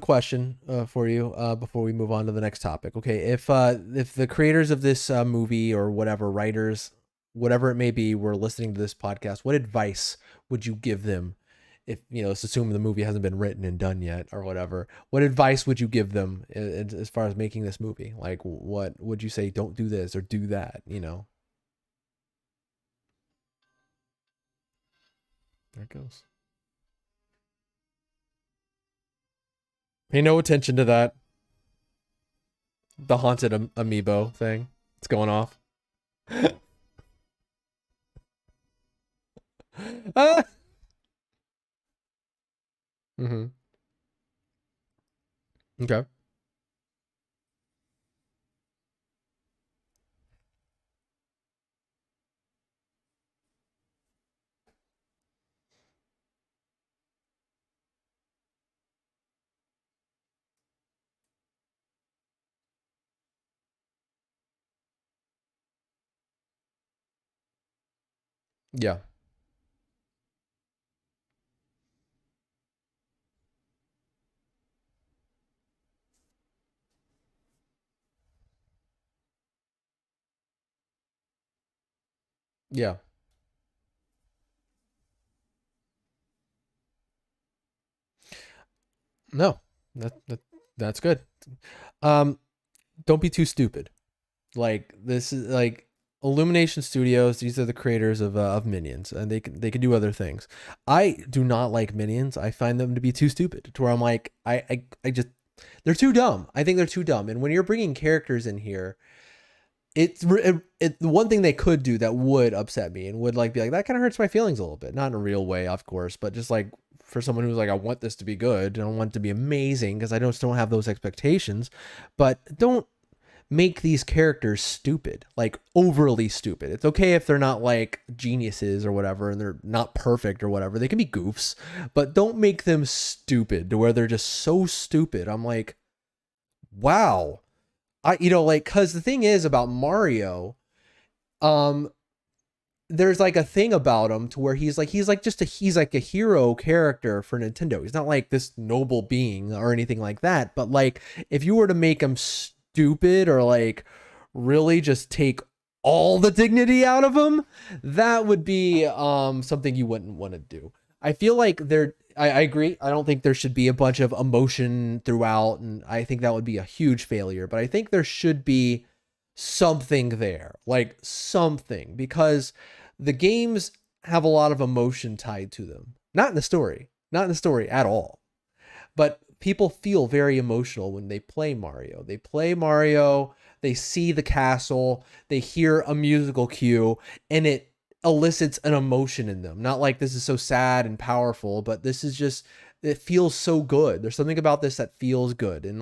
question for you before we move on to the next topic. Okay, if the creators of this movie or whatever writers, whatever it may be, were listening to this podcast, what advice would you give them? If let's assume the movie hasn't been written and done yet or whatever. What advice would you give them as far as making this movie? Like, what would you say? Don't do this or do that. There it goes. Pay no attention to that. The haunted amiibo thing. It's going off. Ah! Mm-hmm. Okay. Yeah. Yeah. No. That's good. Um, don't be too stupid. Like this is like Illumination Studios. These are the creators of Minions, and they can do other things. I do not like Minions. I find them to be too stupid. To where I'm like, I just they're too dumb. I think they're too dumb. And when you're bringing characters in here, the one thing they could do that would upset me and would like be like that kind of hurts my feelings a little bit, not in a real way of course, but just like for someone who's like, I want this to be good, I don't want it to be amazing because I don't have those expectations, but don't make these characters stupid, like overly stupid. It's okay if they're not like geniuses or whatever and they're not perfect or whatever, they can be goofs, but don't make them stupid to where they're just so stupid. I'm like, wow. Like, cause the thing is about Mario, um, there's like a thing about him to where he's like a hero character for Nintendo. He's not like this noble being or anything like that. But like, if you were to make him stupid or like really just take all the dignity out of him, that would be something you wouldn't want to do. I feel like I agree. I don't think there should be a bunch of emotion throughout, and I think that would be a huge failure. But I think there should be something there, like something, because the games have a lot of emotion tied to them. Not in the story at all. But people feel very emotional when they play Mario. They play Mario, they see the castle, they hear a musical cue, and elicits an emotion in them. Not like this is so sad and powerful, but this is just, it feels so good. There's something about this that feels good, and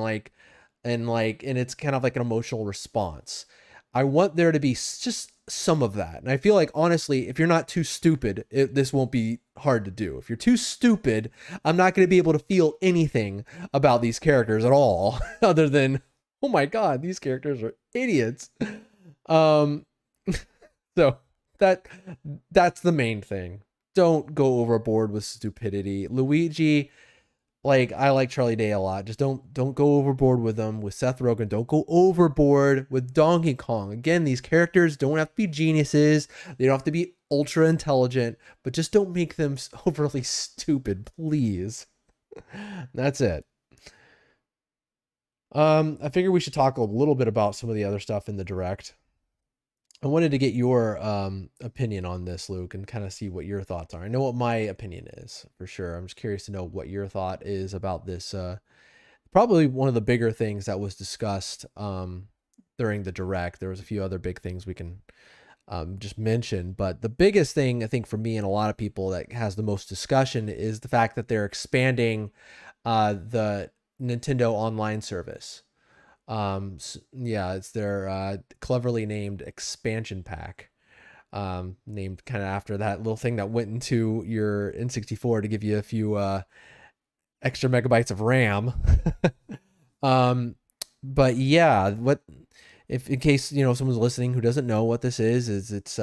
it's kind of like an emotional response. I want there to be just some of that. And I feel like, honestly, if you're not too stupid, this won't be hard to do. If you're too stupid, I'm not going to be able to feel anything about these characters at all other than, oh my God, these characters are idiots. Um, so that that's the main thing. Don't go overboard with stupidity. Luigi, like, I like Charlie Day a lot. Just don't go overboard with them. With Seth Rogen, don't go overboard with Donkey Kong. Again, these characters don't have to be geniuses. They don't have to be ultra intelligent, but just don't make them overly stupid, please. That's it. I figure we should talk a little bit about some of the other stuff in the direct. I wanted to get your opinion on this, Luke, and kind of see what your thoughts are. I know what my opinion is for sure. I'm just curious to know what your thought is about this. Probably one of the bigger things that was discussed during the direct. There was a few other big things we can just mention, but the biggest thing I think for me and a lot of people that has the most discussion is the fact that they're expanding the Nintendo Online service. Yeah, it's their cleverly named expansion pack, named kind of after that little thing that went into your N64 to give you a few extra megabytes of RAM. um, but yeah, what if, in case someone's listening who doesn't know what this is it's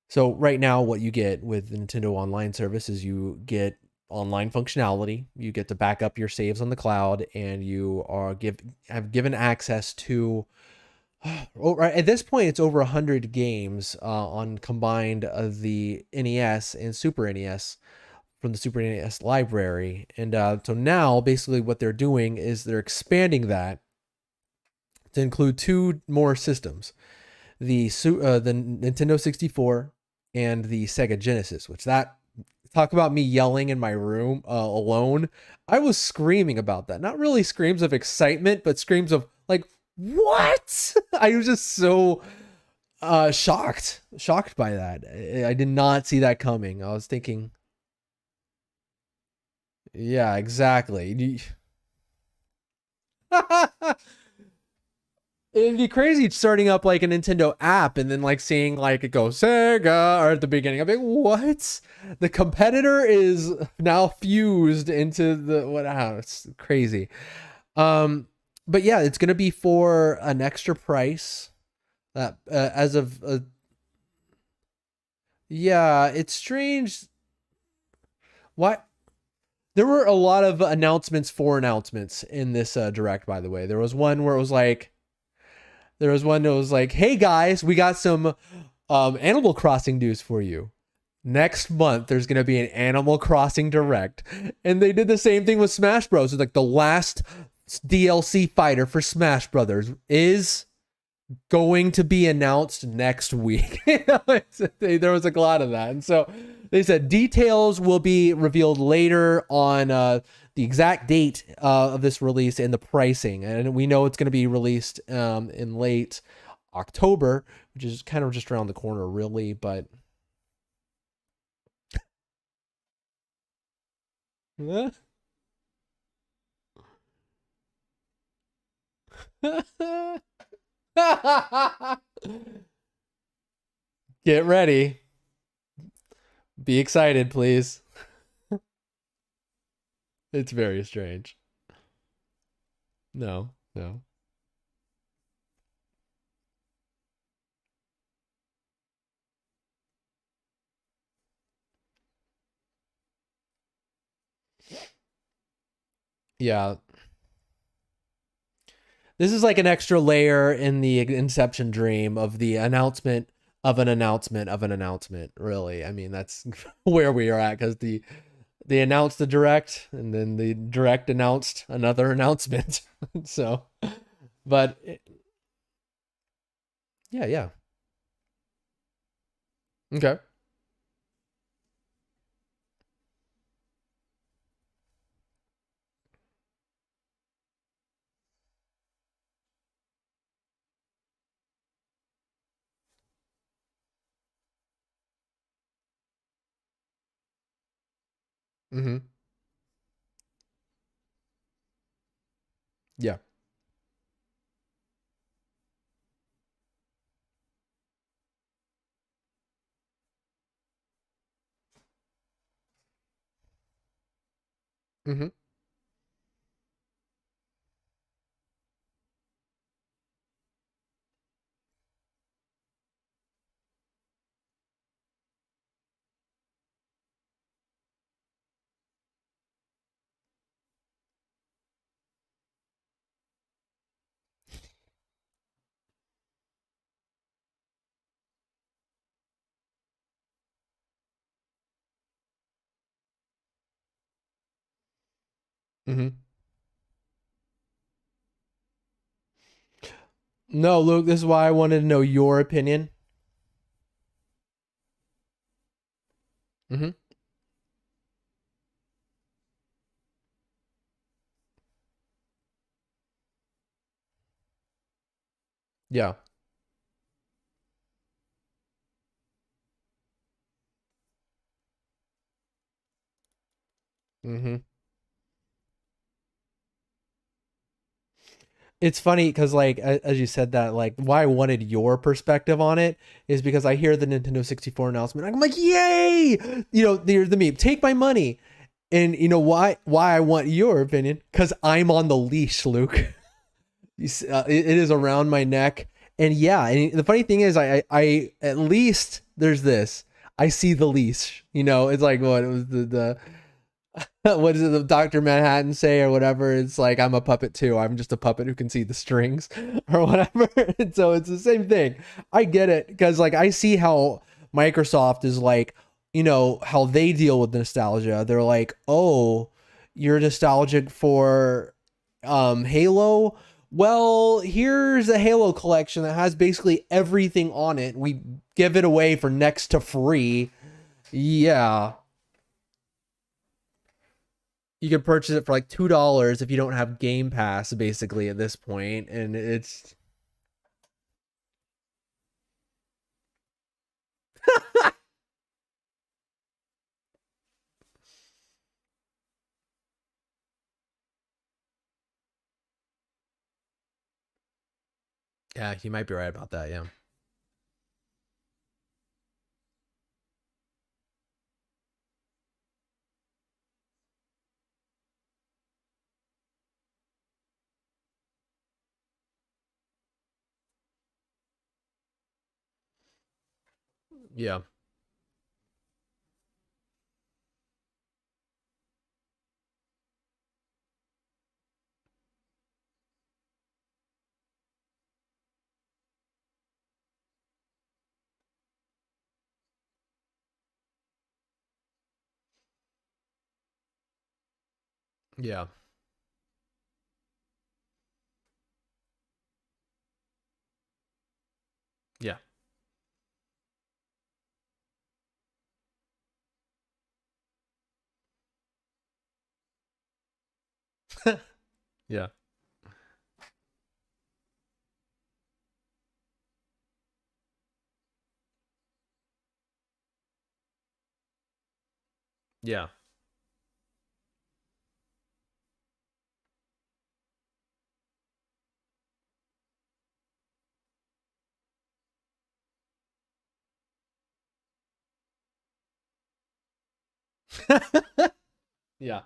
so right now what you get with the Nintendo Online service is you get online functionality. You get to back up your saves on the cloud, and you have given access to at this point it's over 100 games on combined the NES and Super NES from the Super NES library. And so now basically what they're doing is they're expanding that to include two more systems, the Nintendo 64 and the Sega Genesis, which that, talk about me yelling in my room alone. I was screaming about that. Not really screams of excitement, but screams of like, what? I was just so shocked by that. I did not see that coming. I was thinking, yeah, exactly. It'd be crazy starting up like a Nintendo app and then like seeing like it goes Sega or at the beginning. I'm like, what? The competitor is now fused into the what? It's crazy. But yeah, it's gonna be for an extra price. As of yeah, it's strange. Why? There were a lot of announcements in this direct. By the way, there was one where it was like. There was one that was like, hey guys, we got some Animal Crossing news for you. Next month, there's going to be an Animal Crossing Direct. And they did the same thing with Smash Bros. It's like the last DLC fighter for Smash Brothers is going to be announced next week. There was a lot of that. And so they said details will be revealed later on the exact date of this release and the pricing. And we know it's going to be released in late October, which is kind of just around the corner, really. But get ready. Be excited, please. It's very strange. No, no. Yeah. This is like an extra layer in the Inception dream of the announcement of an announcement of an announcement, really. I mean, that's where we are at, because they announced the direct and then the direct announced another announcement. So, but yeah, yeah. Okay. Mm-hmm. Yeah. Mm-hmm. Mm-hmm. No, Luke, this is why I wanted to know your opinion. Mm-hmm. Yeah. Mm-hmm. It's funny because like as you said that, like why I wanted your perspective on it is because I hear the Nintendo 64 announcement. I'm like, yay! You know, the meme, take my money. And you know why I want your opinion? Because I'm on the leash, Luke. It is around my neck, and yeah. And the funny thing is, I at least there's this. I see the leash. You know, it's like what it was the what does the Dr. Manhattan say or whatever? It's like I'm a puppet too. I'm just a puppet who can see the strings or whatever. And so it's the same thing. I get it because like I see how Microsoft is like, you know, how they deal with nostalgia. They're like, "Oh, you're nostalgic for Halo? Well, here's a Halo collection that has basically everything on it. We give it away for next to free." Yeah, you can purchase it for like $2 if you don't have Game Pass, basically at this point, and it's yeah, you might be right about that. Yeah, yeah, yeah, yeah, yeah, yeah, yeah,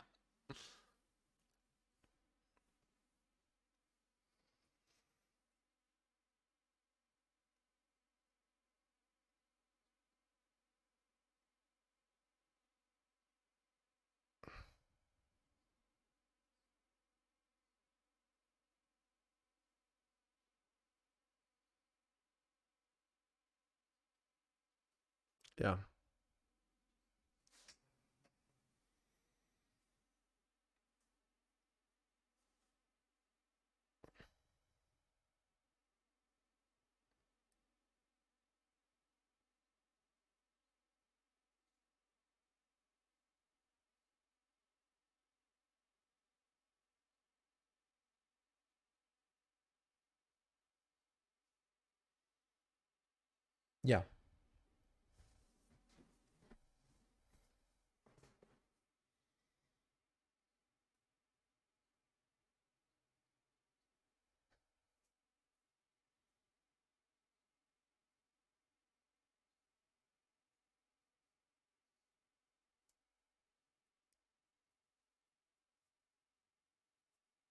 yeah, yeah.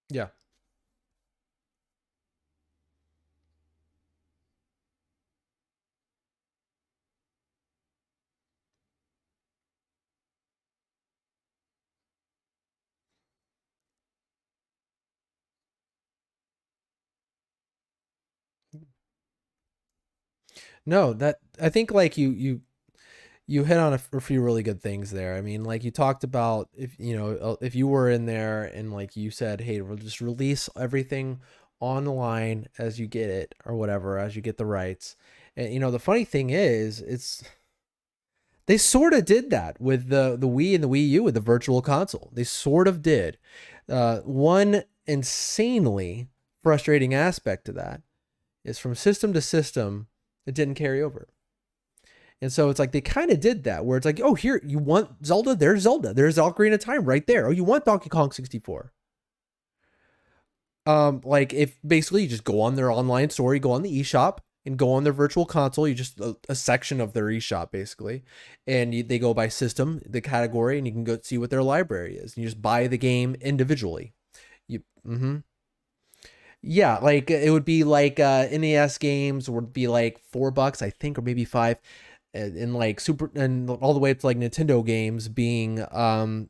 Yeah. No, that I think like you hit on a few really good things there. I mean, like you talked about if you know if you were in there and like you said, hey, we'll just release everything online as you get it or whatever as you get the rights. And you know, the funny thing is, it's they sort of did that with the Wii and the Wii U with the Virtual Console. They sort of did. One insanely frustrating aspect to that is from system to system, it didn't carry over. And so it's like they kind of did that where it's like, oh, here, you want Zelda? There's Zelda. There's Ocarina of Time right there. Oh, you want Donkey Kong 64? Like if basically you just go on their online store, you go on the eShop and go on their virtual console, you just a section of their eShop basically, and they go by system, the category, and you can go see what their library is. And you just buy the game individually. Yeah, like it would be like NES games would be like $4, I think, or maybe five, and like super and all the way up to like Nintendo games being $10.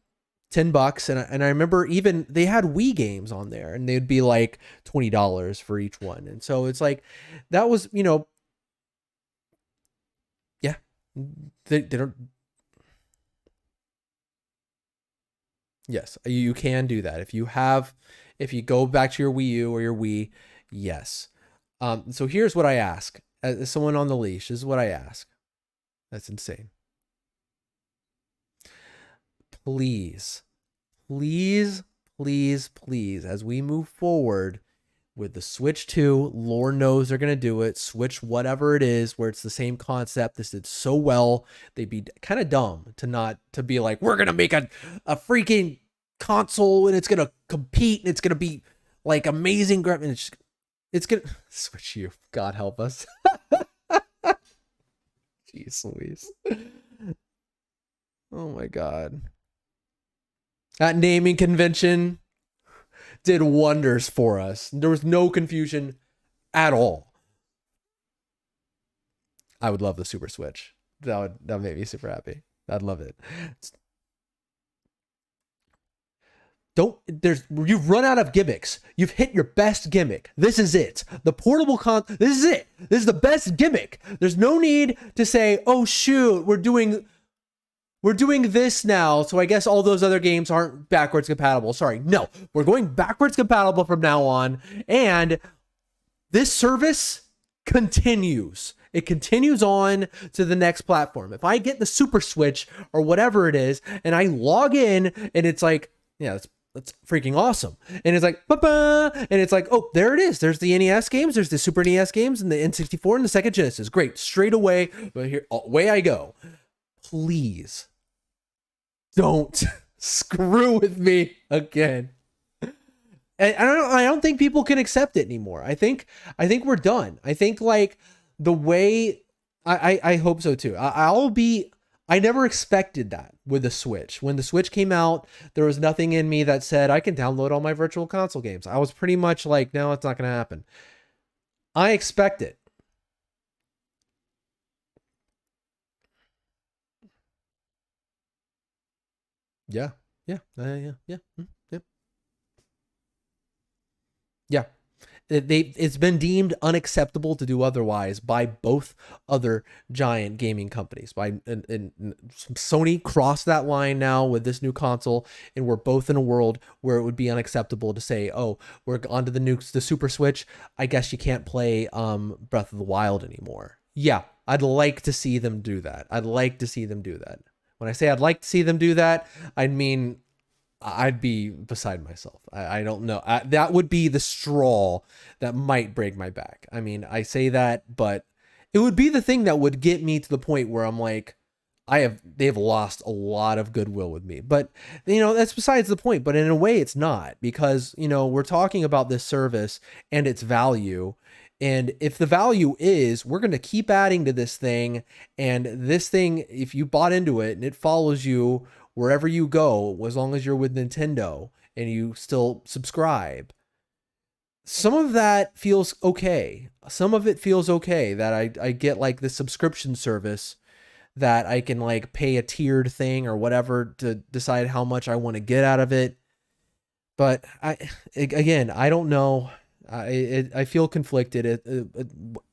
And I remember even they had Wii games on there and they'd be like $20 for each one. And so it's like that was, you know, yeah. They don't. Yes, you can do that. If you go back to your Wii U or your Wii, yes. So here's what I ask as someone on the leash. This is what I ask. That's insane. Please, please, please, please, as we move forward with the Switch 2, Lord knows they're going to do it. Switch whatever it is, where it's the same concept. This did so well. They'd be kind of dumb to not to be like, we're going to make a freaking console and it's going to compete and it's going to be like amazing. And it's going to Switch U. God help us. Jeez Louise. Oh my God. That naming convention did wonders for us. There was no confusion at all. I would love the Super Switch. That would make me super happy. I'd love it. You've run out of gimmicks. You've hit your best gimmick. This is it. The portable this is it. This is the best gimmick. There's no need to say, oh shoot, we're doing this now, so I guess all those other games aren't backwards compatible. Sorry. No, we're going backwards compatible from now on. And this service continues. It continues on to the next platform. If I get the Super Switch or whatever it is, and I log in and it's like, yeah, that's freaking awesome. And it's like, ba-ba, and it's like, oh, there it is. There's the NES games. There's the Super NES games and the N64 and the Sega Genesis. Great. Straight away, but here, away I go. Please don't screw with me again. And I don't think people can accept it anymore. I think we're done. I think like the way I hope so too. I never expected that with the Switch. When the Switch came out, there was nothing in me that said I can download all my virtual console games. I was pretty much like, no, it's not going to happen. I expect it. Yeah. Yeah. Yeah. Yeah. Yeah. Yeah. It's been deemed unacceptable to do otherwise by both other giant gaming companies. And Sony crossed that line now with this new console, and we're both in a world where it would be unacceptable to say, "Oh, we're onto the Super Switch. I guess you can't play Breath of the Wild anymore." Yeah, I'd like to see them do that. I'd like to see them do that. When I say I'd like to see them do that, I mean I'd be beside myself. I don't know. That would be the straw that might break my back. I mean, I say that, but it would be the thing that would get me to the point where I'm like, they've lost a lot of goodwill with me. But, you know, that's besides the point. But in a way, it's not, because, you know, we're talking about this service and its value. And if the value is, we're going to keep adding to this thing, and this thing, if you bought into it and it follows you wherever you go, as long as you're with Nintendo and you still subscribe. Some of that feels okay. Some of it feels okay that I get like the subscription service that I can like pay a tiered thing or whatever to decide how much I want to get out of it. But again, I don't know. I feel conflicted.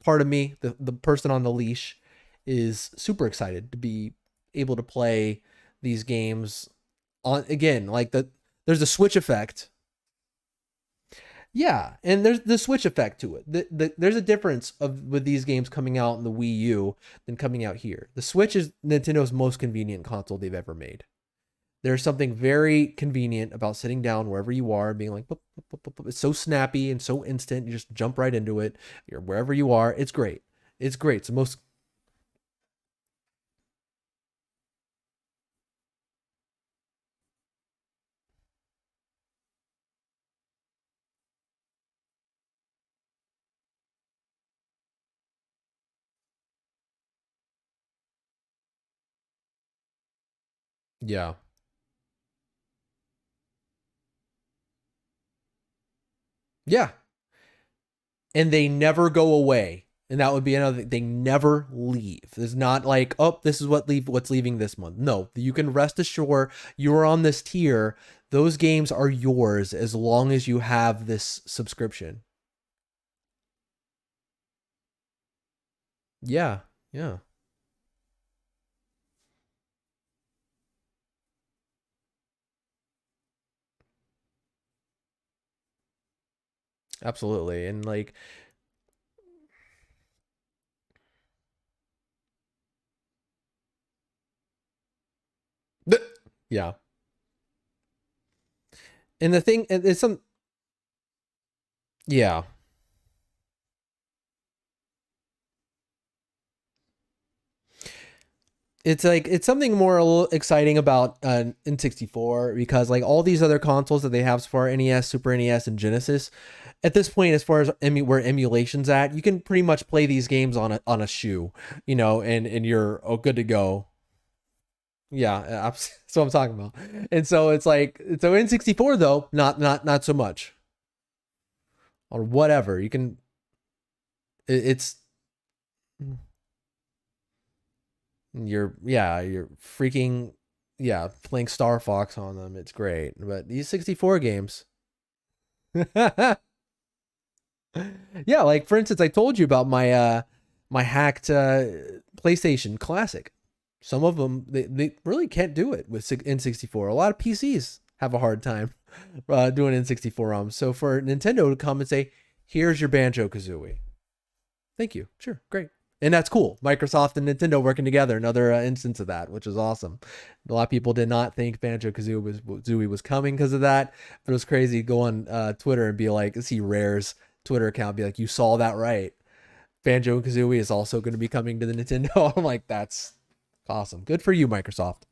Part of me, the person on the leash, is super excited to be able to play these games on again. Like there's a Switch effect. Yeah, and there's the Switch effect to it. There's a difference with these games coming out in the Wii U than coming out here. The Switch is Nintendo's most convenient console they've ever made. There's something very convenient about sitting down wherever you are and being like, boop, boop, boop, boop. It's so snappy and so instant. You just jump right into it. You're wherever you are. It's great. It's great. It's the most. Yeah. Yeah. And they never go away. And that would be another thing. They never leave. It's not like, oh, this is what's leaving this month. No, you can rest assured you are on this tier. Those games are yours as long as you have this subscription. Yeah. Yeah. Absolutely. And like yeah. And the thing is some yeah. It's like it's something more a little exciting about N64 because like all these other consoles that they have so far, NES, Super NES, and Genesis, at this point, as far as where emulation's at, you can pretty much play these games on a shoe, and you're good to go. Yeah, that's what I'm talking about. And so it's like so N64 though, not so much or whatever. You can it's you're freaking playing Star Fox on them. It's great. But these 64 games. Yeah, like for instance, I told you about my hacked PlayStation Classic. Some of them they really can't do it with N64. A lot of PCs have a hard time doing N64 ROMs. So for Nintendo to come and say, "Here's your Banjo Kazooie," thank you. Sure, great. And that's cool. Microsoft and Nintendo working together. Another instance of that, which is awesome. A lot of people did not think Banjo Kazooie was coming because of that, but it was crazy. Go on Twitter and be like, see Rare's Twitter account, be like, you saw that right. Banjo Kazooie is also going to be coming to the Nintendo. I'm like, that's awesome. Good for you, Microsoft.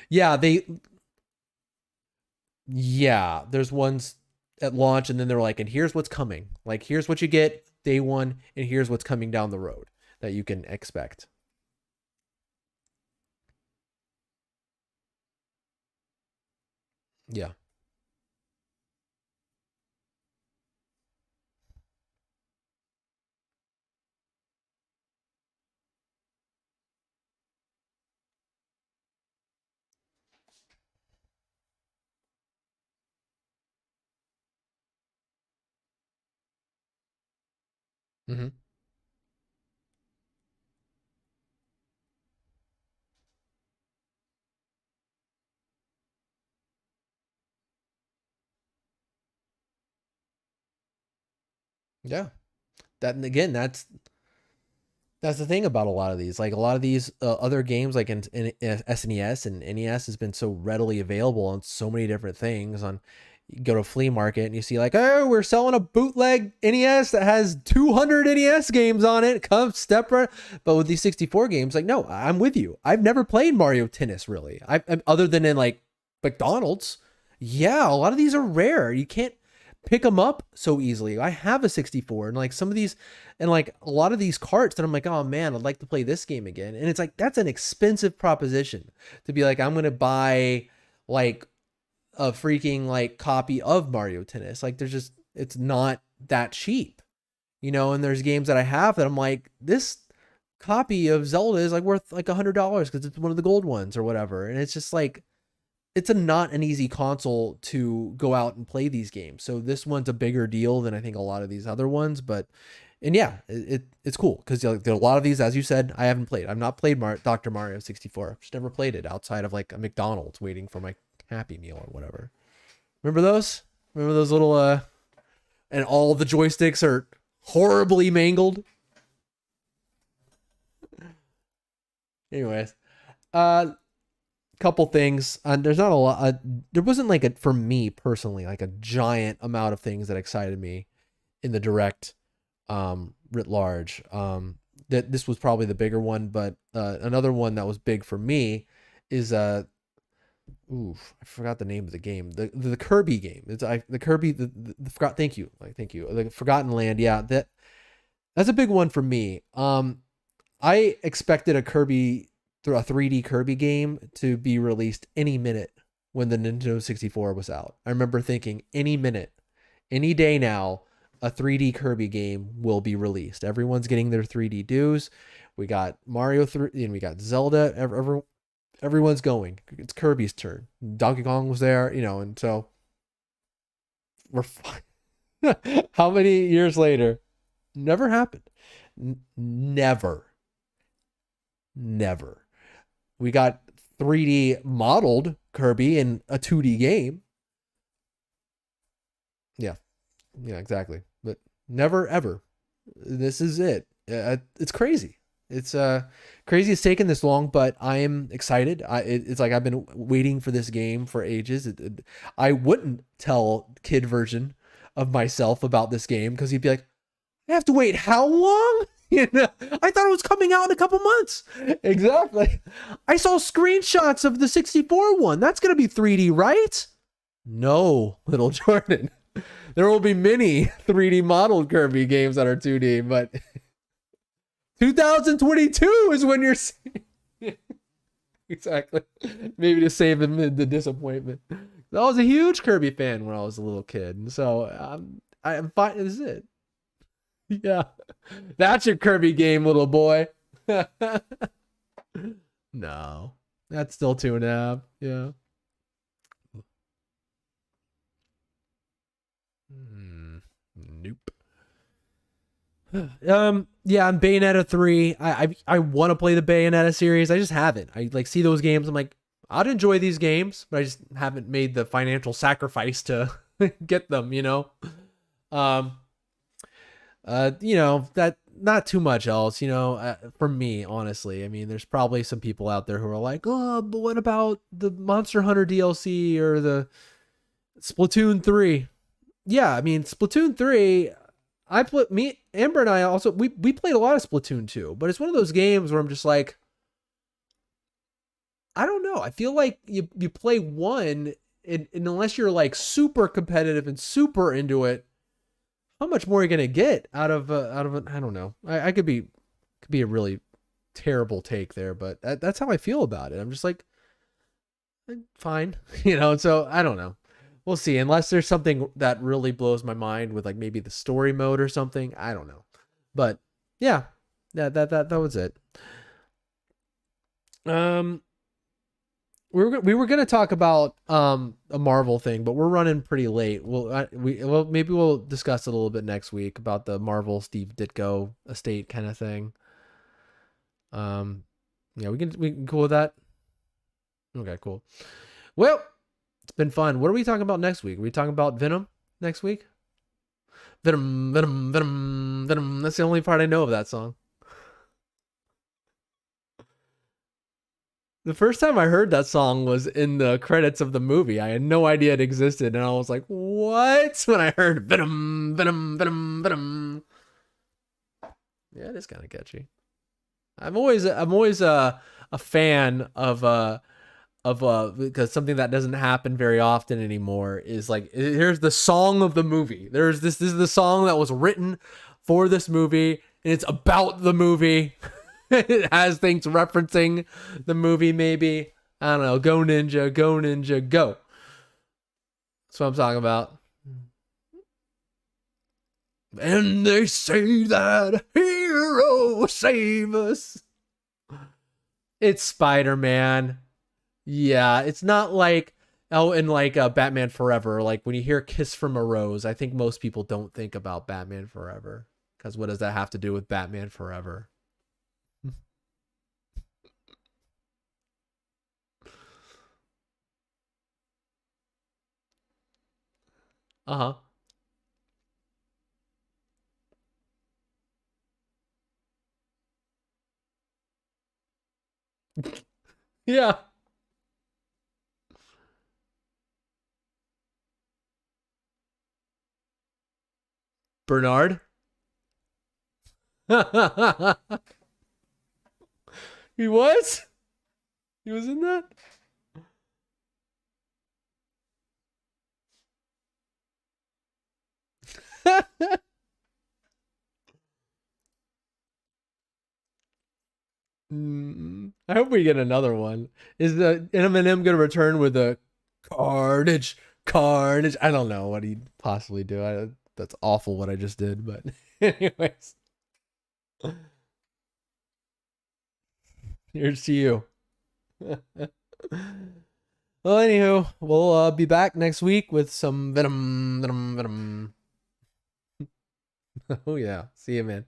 Yeah, there's ones at launch, and then they're like, and here's what's coming. Like, here's what you get day one, and here's what's coming down the road that you can expect. Yeah. Mm-hmm. Yeah. That and again, that's the thing about a lot of these. Like a lot of these other games, like in SNES and NES, has been so readily available on so many different things. On you go to flea market and you see like, oh, we're selling a bootleg NES that has 200 NES games on it. Come step right. But with these 64 games, like, no, I'm with you. I've never played Mario Tennis really. Other than in like McDonald's. Yeah, a lot of these are rare. You can't. pick them up so easily. I have a 64 and like some of these and like a lot of these carts that I'm like, oh man, I'd like to play this game again. And it's like, that's an expensive proposition to be like, I'm going to buy like a freaking like copy of Mario Tennis. Like there's just, it's not that cheap, you know? And there's games that I have that I'm like, this copy of Zelda is like worth like $100 because it's one of the gold ones or whatever. And it's just like, it's not an easy console to go out and play these games. So this one's a bigger deal than I think a lot of these other ones, but, and yeah, it's cool because like, there are a lot of these, as you said, I haven't played. I've not played Dr. Mario 64. I've just never played it outside of like a McDonald's waiting for my Happy Meal or whatever. Remember those? Remember those little, and all the joysticks are horribly mangled. Anyways, couple things. There's not a lot. There wasn't like a, for me personally, like a giant amount of things that excited me in the direct, writ large. That this was probably the bigger one, but another one that was big for me is I forgot the name of the game. The Kirby game. It's the Kirby the forgot. Thank you, the Forgotten Land. Yeah, that's a big one for me. I expected a 3D Kirby game to be released any minute when the Nintendo 64 was out. I remember thinking any minute, any day now, a 3D Kirby game will be released. Everyone's getting their 3D dues. We got Mario 3 and we got Zelda. Everyone's going. It's Kirby's turn. Donkey Kong was there, you know, and so we're fine. How many years later? Never happened. Never. We got 3D modeled Kirby in a 2D game. Yeah, exactly. But never, ever. This is it. It's crazy. It's crazy it's taken this long, but I am excited. It's like I've been waiting for this game for ages. I wouldn't tell kid version of myself about this game because he'd be like, I have to wait how long? You know, I thought it was coming out in a couple months. Exactly. I saw screenshots of the 64 one. That's going to be 3D, right? No, little Jordan. There will be many 3D modeled Kirby games that are 2D, but 2022 is when you're seeing. Exactly. Maybe to save the disappointment. I was a huge Kirby fan when I was a little kid, and so I'm fine. This is it. Yeah, that's your Kirby game, little boy. No, that's still 2.5. Yeah. Nope. Yeah, I'm Bayonetta 3. I want to play the Bayonetta series. I just haven't. I like see those games. I'm like, I'd enjoy these games, but I just haven't made the financial sacrifice to get them, you know? You know, that not too much else, you know, for me, honestly. I mean, there's probably some people out there who are like, oh, but what about the Monster Hunter DLC or the Splatoon 3? Yeah, I mean, Splatoon 3, Amber and I also, we played a lot of Splatoon 2, but it's one of those games where I'm just like, I don't know. I feel like you play one and unless you're like super competitive and super into it, how much more are you gonna get out of it? I don't know. I could be a really terrible take there, but that's how I feel about it. I'm just like, fine, you know. So I don't know. We'll see. Unless there's something that really blows my mind with like maybe the story mode or something. I don't know. But yeah, that was it. We were gonna talk about a Marvel thing, but we're running pretty late. Maybe we'll discuss it a little bit next week about the Marvel Steve Ditko estate kind of thing. Yeah, we can cool with that. Okay, cool. Well, it's been fun. What are we talking about next week? Are we talking about Venom next week? Venom, Venom, Venom, Venom. That's the only part I know of that song. The first time I heard that song was in the credits of the movie. I had no idea it existed, and I was like, what? When I heard Venom, Venom, Venom, Venom. Yeah, it is kind of catchy. I'm always a fan of because something that doesn't happen very often anymore is like, here's the song of the movie. This is the song that was written for this movie, and it's about the movie. It has things referencing the movie, maybe. I don't know. Go Ninja, go Ninja, go. That's what I'm talking about. And they say that hero save us. It's Spider-Man. Yeah, it's not like, oh, and like Batman Forever. Like when you hear Kiss from a Rose, I think most people don't think about Batman Forever. Because what does that have to do with Batman Forever? Uh-huh. Yeah. Bernard? He was? He was in that? I hope we get another one. Is the Eminem gonna return with a carnage? Carnage. I don't know what he'd possibly do. That's awful what I just did, but anyways. Here's to you. Well, anywho, we'll be back next week with some Venom. Oh yeah. See you, man.